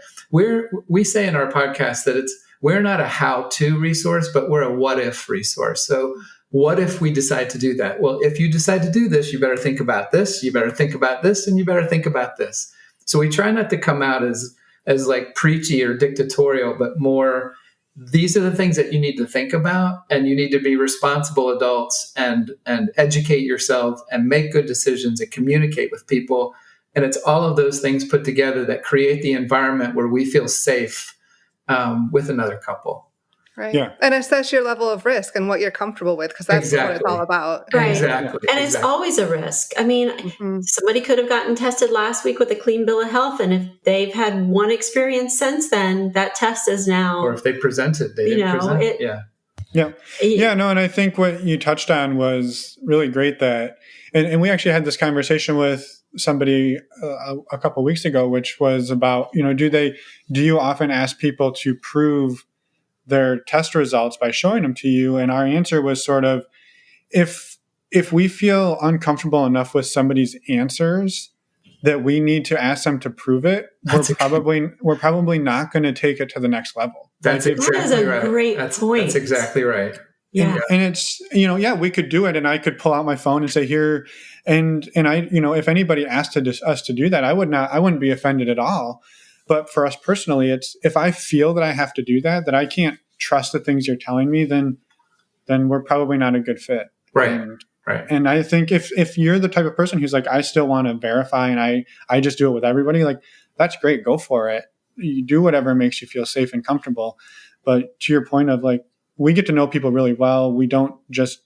we say in our podcast, that we're not a how-to resource, but we're a what-if resource. So what if we decide to do that? Well, if you decide to do this, you better think about this, you better think about this, and you better think about this. So we try not to come out as like preachy or dictatorial, but more, these are the things that you need to think about, and you need to be responsible adults and educate yourself and make good decisions and communicate with people. And it's all of those things put together that create the environment where we feel safe with another couple. Right. Yeah. And assess your level of risk and what you're comfortable with, because that's what it's all about. Right. Exactly. And it's always a risk. I mean, somebody could have gotten tested last week with a clean bill of health, and if they've had one experience since then, that test is now... Or if they presented, they didn't present. No, and I think what you touched on was really great, that, and we actually had this conversation with somebody a couple of weeks ago, which was about, do you often ask people to prove their test results by showing them to you? And our answer was sort of, if we feel uncomfortable enough with somebody's answers that we need to ask them to prove it, we're probably not going to take it to the next level. That is a great point. That's exactly right. Yeah. And it's, we could do it, and I could pull out my phone and say, here, and I, if anybody asked us to do that, I wouldn't be offended at all. But for us personally, it's, if I feel that I have to do that I can't trust the things you're telling me, then we're probably not a good fit. Right. And I think if you're the type of person who's like, I still want to verify, and I just do it with everybody, like, that's great. Go for it. You do whatever makes you feel safe and comfortable. But to your point of, like, we get to know people really well. We don't just,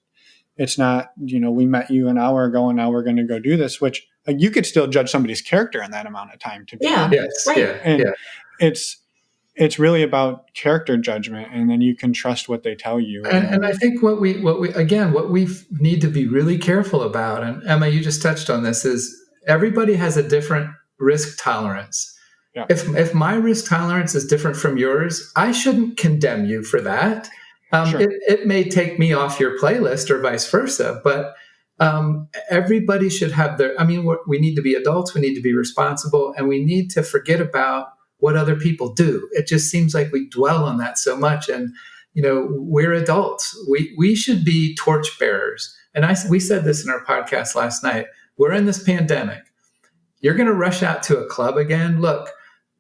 it's not, we met you an hour ago and now we're going to go do this, which, like, you could still judge somebody's character in that amount of time. It's really about character judgment, and then you can trust what they tell you. And I think what we need to be really careful about, and Emma, you just touched on this, is everybody has a different risk tolerance. Yeah. If my risk tolerance is different from yours, I shouldn't condemn you for that. Sure. It may take me off your playlist or vice versa, but everybody should have we need to be adults, we need to be responsible, and we need to forget about what other people do. It just seems like we dwell on that so much. And, we're adults. We should be torchbearers. And we said this in our podcast last night. We're in this pandemic. You're going to rush out to a club again. Look,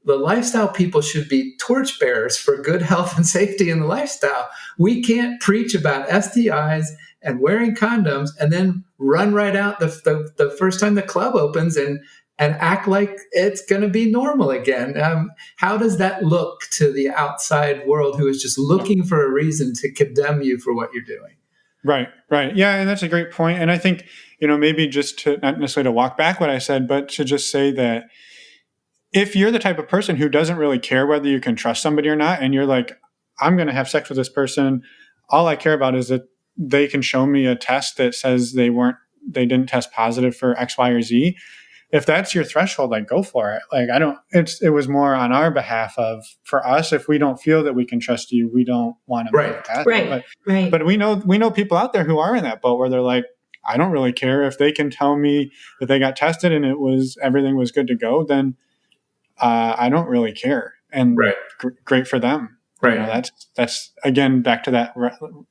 the lifestyle people should be torchbearers for good health and safety in the lifestyle. We can't preach about STIs and wearing condoms and then run right out the first time the club opens and act like it's going to be normal again. How does that look to the outside world who is just looking for a reason to condemn you for what you're doing? Right. Yeah, and that's a great point. And I think, maybe just to not necessarily to walk back what I said, but to just say that if you're the type of person who doesn't really care whether you can trust somebody or not, and you're like, I'm going to have sex with this person, all I care about is that they can show me a test that says they didn't test positive for X, Y, or Z. If that's your threshold, like, go for it. Like, it was more on our behalf for us, if we don't feel that we can trust you, we don't want to make that. Right. But we know people out there who are in that boat where they're like, I don't really care if they can tell me that they got tested and everything was good to go, then I don't really care. And great for them. Right. That's again, back to that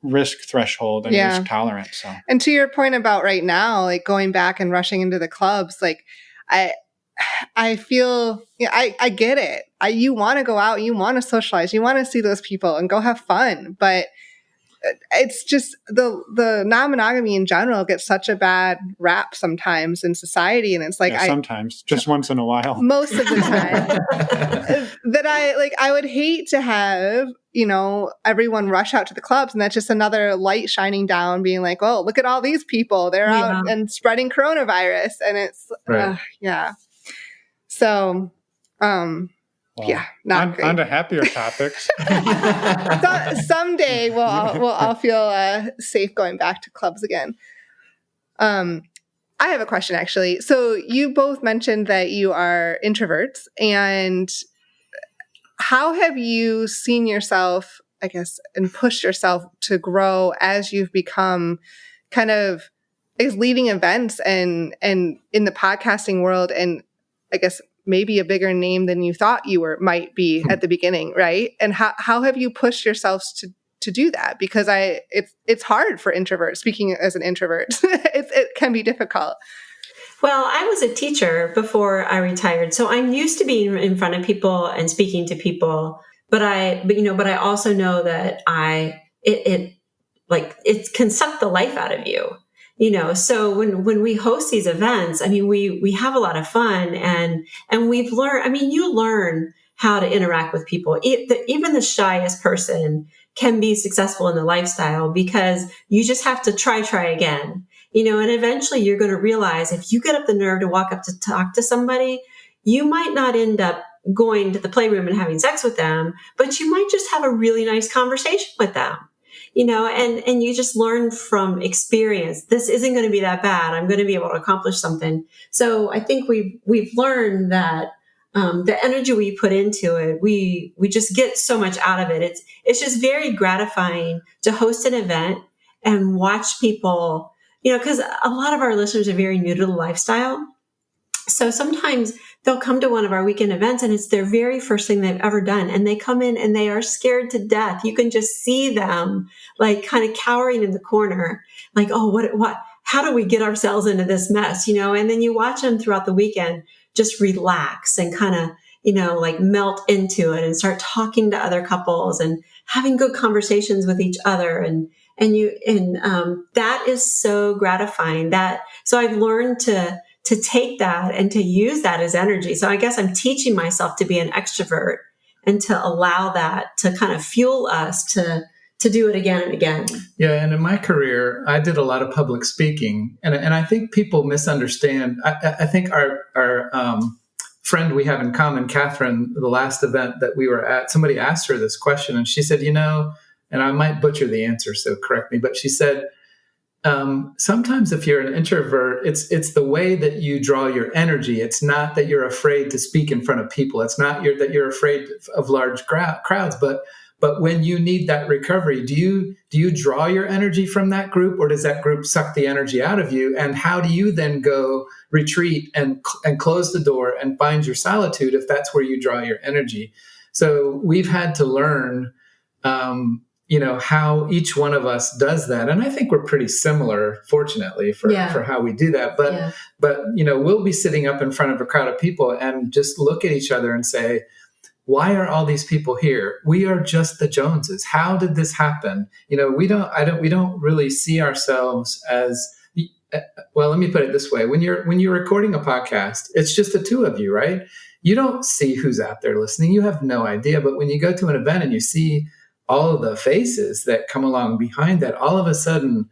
risk threshold and risk tolerance. So. And to your point about right now, like going back and rushing into the clubs, like I feel, I get it. You want to go out, you want to socialize, you want to see those people and go have fun. But it's just the non-monogamy in general gets such a bad rap sometimes in society. And it's like, sometimes just once in a while, most of the time that I would hate to have, everyone rush out to the clubs. And that's just another light shining down being like, oh, look at all these people. They're out and spreading coronavirus. And it's, So, not great. On to happier topics. Someday we'll all feel safe going back to clubs again. I have a question, actually. So you both mentioned that you are introverts, and how have you seen yourself, I guess, and pushed yourself to grow as you've become kind of leading events and in the podcasting world, and I guess maybe a bigger name than you thought you might be at the beginning, right? And how have you pushed yourselves to do that? Because it's hard for introverts. Speaking as an introvert, it can be difficult. Well, I was a teacher before I retired, so I'm used to being in front of people and speaking to people. But I also know that it can suck the life out of you. So when we host these events, I mean, we have a lot of fun and we've learned, I mean, you learn how to interact with people. Even the shyest person can be successful in the lifestyle because you just have to try again, and eventually you're going to realize if you get up the nerve to walk up to talk to somebody, you might not end up going to the playroom and having sex with them, but you might just have a really nice conversation with them. And you just learn from experience. This isn't going to be that bad. I'm going to be able to accomplish something. So I think we've learned that the energy we put into it, we just get so much out of it. It's just very gratifying to host an event and watch people, because a lot of our listeners are very new to the lifestyle. So sometimes they'll come to one of our weekend events and it's their very first thing they've ever done. And they come in and they are scared to death. You can just see them like kind of cowering in the corner, like, oh, what, how do we get ourselves into this mess? And then you watch them throughout the weekend, just relax and kind of, like melt into it and start talking to other couples and having good conversations with each other. And that is so gratifying so I've learned to take that and to use that as energy. So I guess I'm teaching myself to be an extrovert and to allow that to kind of fuel us to do it again and again. Yeah. And in my career, I did a lot of public speaking and I think people misunderstand. I think our friend we have in common, Catherine, the last event that we were at, somebody asked her this question and she said, and I might butcher the answer, so correct me, but she said, sometimes if you're an introvert, it's the way that you draw your energy. It's not that you're afraid to speak in front of people. It's not that you're afraid of large crowds, but when you need that recovery, do you draw your energy from that group, or does that group suck the energy out of you? And how do you then go retreat and close the door and find your solitude if that's where you draw your energy? So we've had to learn how each one of us does that. And I think we're pretty similar, fortunately, for how we do that. But we'll be sitting up in front of a crowd of people and just look at each other and say, why are all these people here? We are just the Joneses. How did this happen? We don't really see ourselves as, well, let me put it this way. When you're recording a podcast, it's just the two of you, right? You don't see who's out there listening. You have no idea. But when you go to an event and you see all of the faces that come along behind that, all of a sudden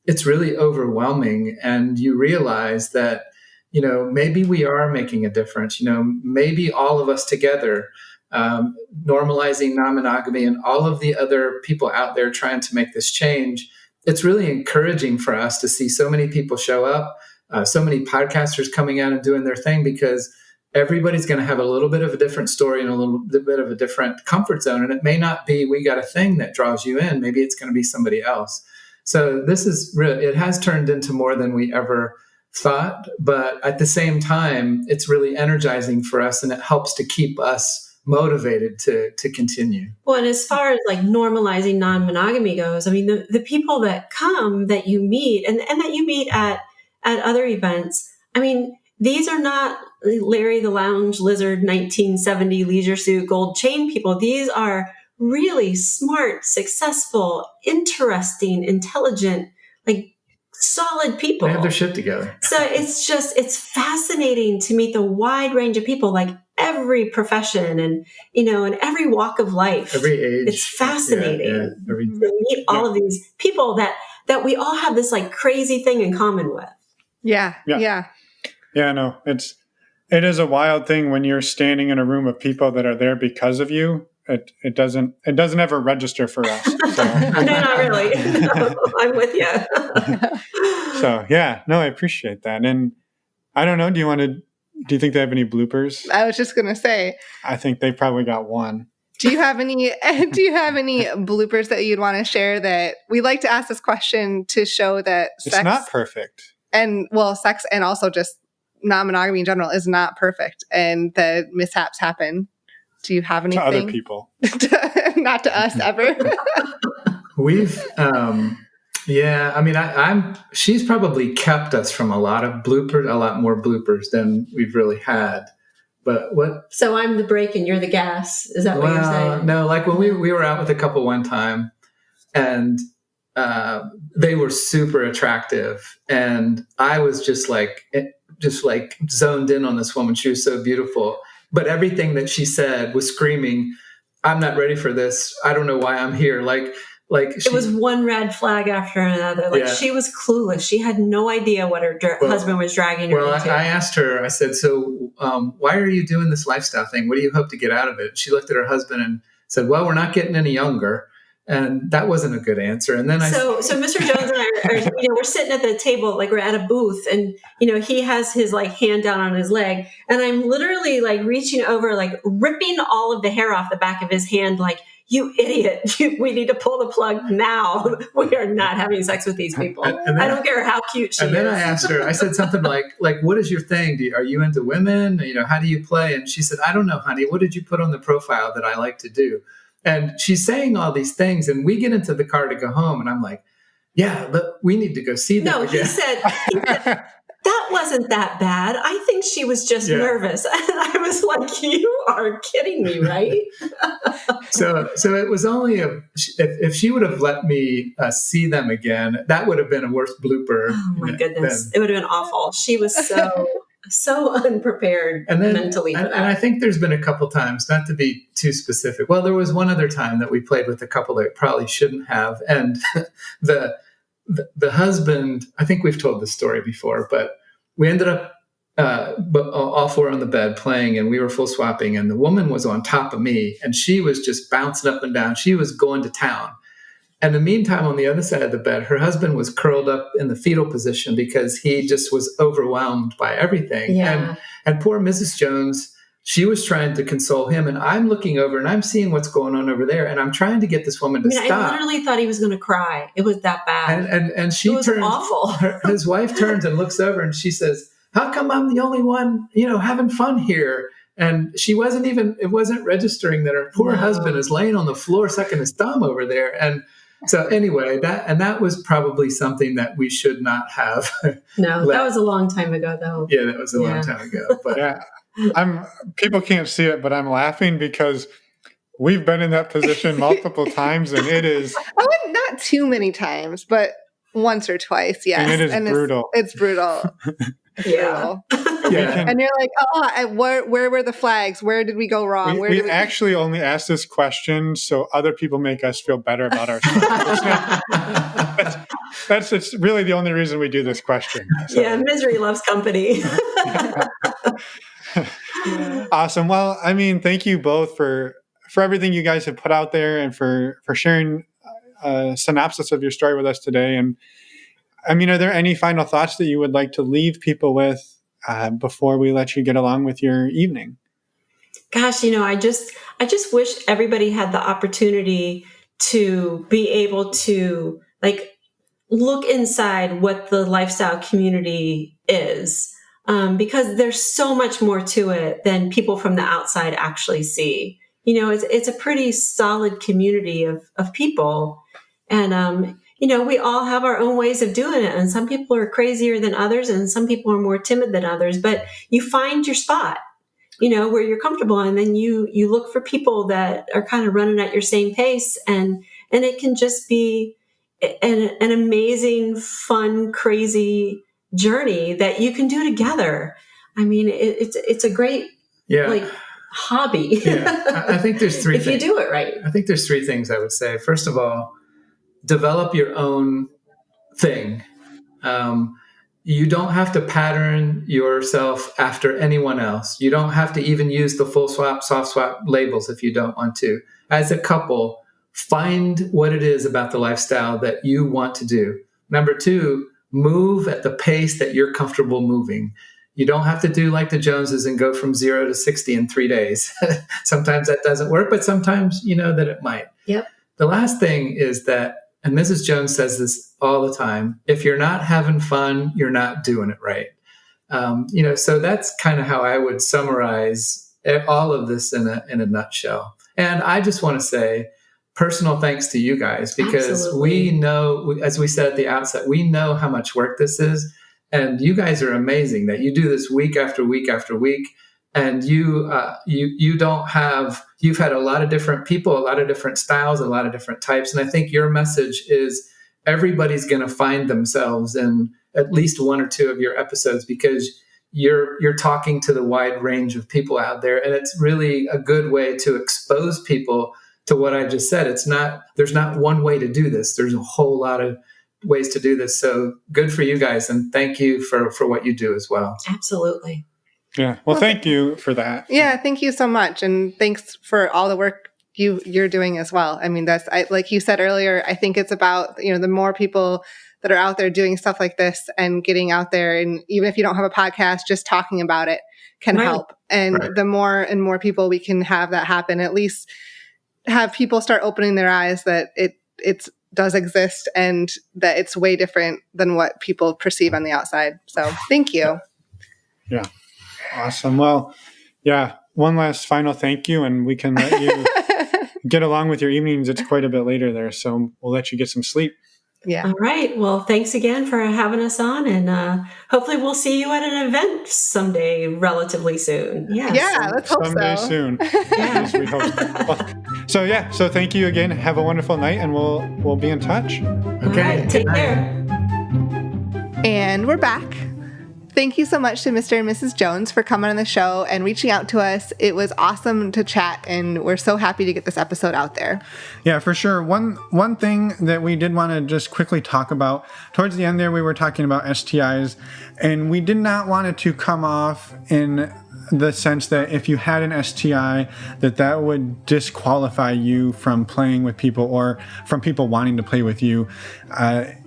it's really overwhelming. And you realize that, maybe we are making a difference. Maybe all of us together, normalizing non-monogamy and all of the other people out there trying to make this change. It's really encouraging for us to see so many people show up, so many podcasters coming out and doing their thing, because everybody's going to have a little bit of a different story and a little bit of a different comfort zone. And it may not be, we got a thing that draws you in. Maybe it's going to be somebody else. So this is really, it has turned into more than we ever thought. But at the same time, it's really energizing for us and it helps to keep us motivated to continue. Well, and as far as like normalizing non-monogamy goes, I mean, the people that come that you meet and that you meet at other events, I mean, these are not Larry the Lounge Lizard 1970 leisure suit gold chain people. These are really smart, successful, interesting, intelligent, like solid people. They have their shit together. So it's fascinating to meet the wide range of people, like every profession and, in every walk of life. Every age. It's fascinating to meet all of these people that we all have this like crazy thing in common with. Yeah. Yeah, no, it is a wild thing when you're standing in a room of people that are there because of you. It doesn't ever register for us. So. No, not really. No, I'm with you. So I appreciate that. And I don't know, do you think they have any bloopers? I was just gonna say. I think they probably got one. Do you have any bloopers that you'd want to share? That we like to ask this question to show that it's not perfect. And sex and also just non-monogamy in general is not perfect and the mishaps happen. Do you have anything? To other people. Not to us ever. We've, yeah, I mean, she's probably kept us from a lot more bloopers than we've really had. But what? So I'm the brake and you're the gas. Is that what you're saying? No, like when we were out with a couple one time, and they were super attractive, and I was just like zoned in on this woman. She was so beautiful, but everything that she said was screaming, "I'm not ready for this. I don't know why I'm here." It was one red flag after another. She was clueless. She had no idea what her husband was dragging her into. I asked her, I said, so why are you doing this lifestyle thing? What do you hope to get out of it? She looked at her husband and said, well, we're not getting any younger. And that wasn't a good answer. And then so Mr. Jones and I are we're sitting at the table, like we're at a booth, and he has his like hand down on his leg, and I'm literally like reaching over, like ripping all of the hair off the back of his hand, like, you idiot, we need to pull the plug now. We are not having sex with these people. And I don't care how cute she is. And then I asked her, I said something like, what is your thing? Are you into women? How do you play? And she said, I don't know, honey. What did you put on the profile that I like to do? And she's saying all these things, and we get into the car to go home, and I'm like, yeah, but we need to go see them again. He said, that wasn't that bad. I think she was just nervous. And I was like, you are kidding me, right? So it was only if she would have let me see them again, that would have been a worse blooper. Oh my goodness. It would have been awful. She was so unprepared mentally for that. And I think there's been a couple times, not to be too specific. Well, there was one other time that we played with a couple that probably shouldn't have. And the husband, I think we've told this story before, but we ended up all four on the bed playing, and we were full swapping, and the woman was on top of me, and she was just bouncing up and down. She was going to town. And in the meantime, on the other side of the bed, her husband was curled up in the fetal position because he just was overwhelmed by everything. Yeah. And poor Mrs. Jones, she was trying to console him, and I'm looking over and I'm seeing what's going on over there, and I'm trying to get this woman to stop. I literally thought he was going to cry. It was that bad. And she was awful. His wife turns and looks over, and she says, how come I'm the only one, having fun here? And it wasn't registering that her poor husband is laying on the floor sucking his thumb over there. And so anyway, that was probably something that we should not have. No, that was a long time ago, though. Yeah, that was a long time ago. But yeah, people can't see it, but I'm laughing because we've been in that position multiple times, and it is not too many times, but once or twice. Yes, and it is brutal. It's brutal. Yeah. And you're like, where were the flags? Where did we go wrong? We actually only ask this question so other people make us feel better about ourselves. It's really the only reason we do this question. So. Yeah, misery loves company. Awesome. Well, I mean, thank you both for everything you guys have put out there and for sharing a synopsis of your story with us today. And I mean, are there any final thoughts that you would like to leave people with before we let you get along with your evening? Gosh, I just wish everybody had the opportunity to be able to look inside what the lifestyle community is, because there's so much more to it than people from the outside actually see. It's a pretty solid community of people, and we all have our own ways of doing it. And some people are crazier than others, and some people are more timid than others. But you find your spot, where you're comfortable, and then you look for people that are kind of running at your same pace, and it can just be an amazing, fun, crazy journey that you can do together. I mean, it's a great hobby. Yeah, I think there's three. If you do it right, I think there's three things I would say. First of all, develop your own thing. You don't have to pattern yourself after anyone else. You don't have to even use the full swap, soft swap labels if you don't want to. As a couple, find what it is about the lifestyle that you want to do. Number two, move at the pace that you're comfortable moving. You don't have to do like the Joneses and go from 0 to 60 in 3 days. Sometimes that doesn't work, but sometimes you know that it might. Yep. The last thing is that, and Mrs. Jones says this all the time, if you're not having fun, you're not doing it right. So that's kind of how I would summarize all of this in a nutshell. And I just want to say personal thanks to you guys, because Absolutely. we know, as we said at the outset, we know how much work this is. And you guys are amazing that you do this week after week after week. And you've had a lot of different people, a lot of different styles, a lot of different types. And I think your message is everybody's going to find themselves in at least one or two of your episodes, because you're talking to the wide range of people out there. And it's really a good way to expose people to what I just said. There's not one way to do this. There's a whole lot of ways to do this. So good for you guys. And thank you for what you do as well. Absolutely. Yeah. Well, thank you for that. Yeah. Thank you so much. And thanks for all the work you're doing as well. I mean, like you said earlier, I think it's about, the more people that are out there doing stuff like this and getting out there. And even if you don't have a podcast, just talking about it can help. And the more and more people we can have that happen, at least have people start opening their eyes that it does exist and that it's way different than what people perceive on the outside. So thank you. Yeah. Awesome. Well, yeah. One last final thank you, and we can let you get along with your evenings. It's quite a bit later there, so we'll let you get some sleep. Yeah. All right. Well, thanks again for having us on, and hopefully we'll see you at an event someday relatively soon. Yes. Yeah, let's hope someday so. soon. Yes, we hope so. Well, so thank you again. Have a wonderful night, and we'll be in touch. Okay. All right. Take care. And we're back. Thank you so much to Mr. and Mrs. Jones for coming on the show and reaching out to us. It was awesome to chat, and we're so happy to get this episode out there. Yeah, for sure. One thing that we did want to just quickly talk about, towards the end there, we were talking about STIs, and we did not want it to come off in the sense that if you had an STI, that would disqualify you from playing with people or from people wanting to play with you.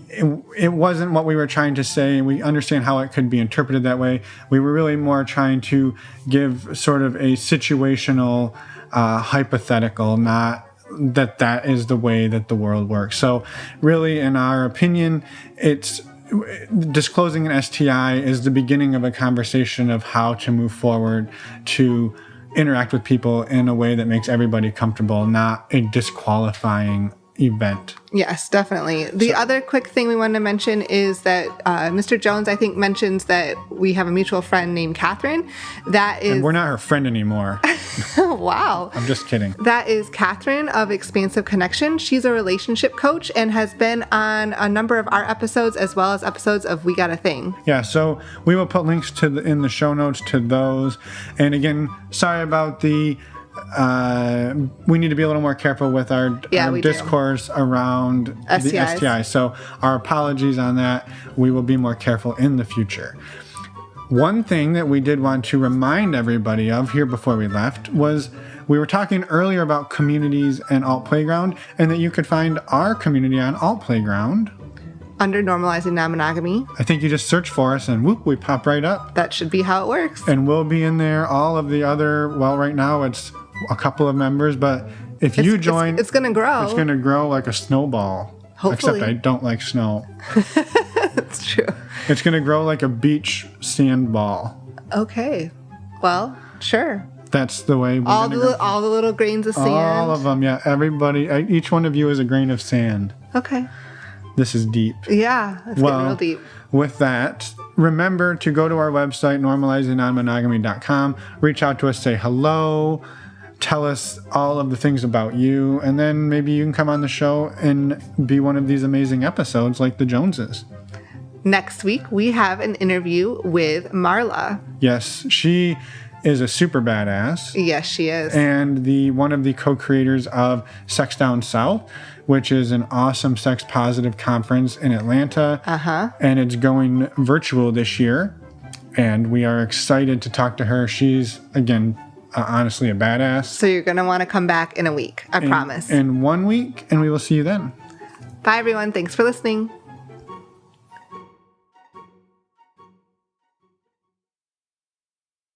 It wasn't what we were trying to say. We understand how it could be interpreted that way. We were really more trying to give sort of a situational hypothetical, not that is the way that the world works. So really, in our opinion, it's disclosing an STI is the beginning of a conversation of how to move forward to interact with people in a way that makes everybody comfortable, not a disqualifying event. Yes, definitely. The other quick thing we wanted to mention is that Mr. Jones, I think, mentions that we have a mutual friend named Catherine. And we're not her friend anymore. Wow. I'm just kidding. That is Catherine of Expansive Connection. She's a relationship coach and has been on a number of our episodes as well as episodes of We Got a Thing. Yeah, so we will put links in the show notes to those. And again, sorry about we need to be a little more careful with our discourse around STIs. The STI. So our apologies on that. We will be more careful in the future. One thing that we did want to remind everybody of here before we left was we were talking earlier about communities and Alt Playground, and that you could find our community on Alt Playground under Normalizing Non-Monogamy. I think you just search for us and whoop, we pop right up. That should be how it works. And we'll be in there. All of the other, right now it's a couple of members, but if you join, it's going to grow. It's going to grow like a snowball. Hopefully. Except I don't like snow. That's true. It's going to grow like a beach sand ball. Okay. Well, sure. That's the way. All the little grains of sand. All of them, yeah. Everybody, each one of you is a grain of sand. Okay. This is deep. Yeah, it's getting real deep. With that, remember to go to our website, normalizingnonmonogamy.com. Reach out to us, say hello, tell us all of the things about you, and then maybe you can come on the show and be one of these amazing episodes like the Joneses. Next week, we have an interview with Marla. Yes, she is a super badass. Yes, she is. And one of the co-creators of Sex Down South, which is an awesome sex positive conference in Atlanta. Uh-huh. And it's going virtual this year. And we are excited to talk to her. She's, again, honestly a badass. So you're going to want to come back in a week. I promise. In 1 week, and we will see you then. Bye, everyone. Thanks for listening.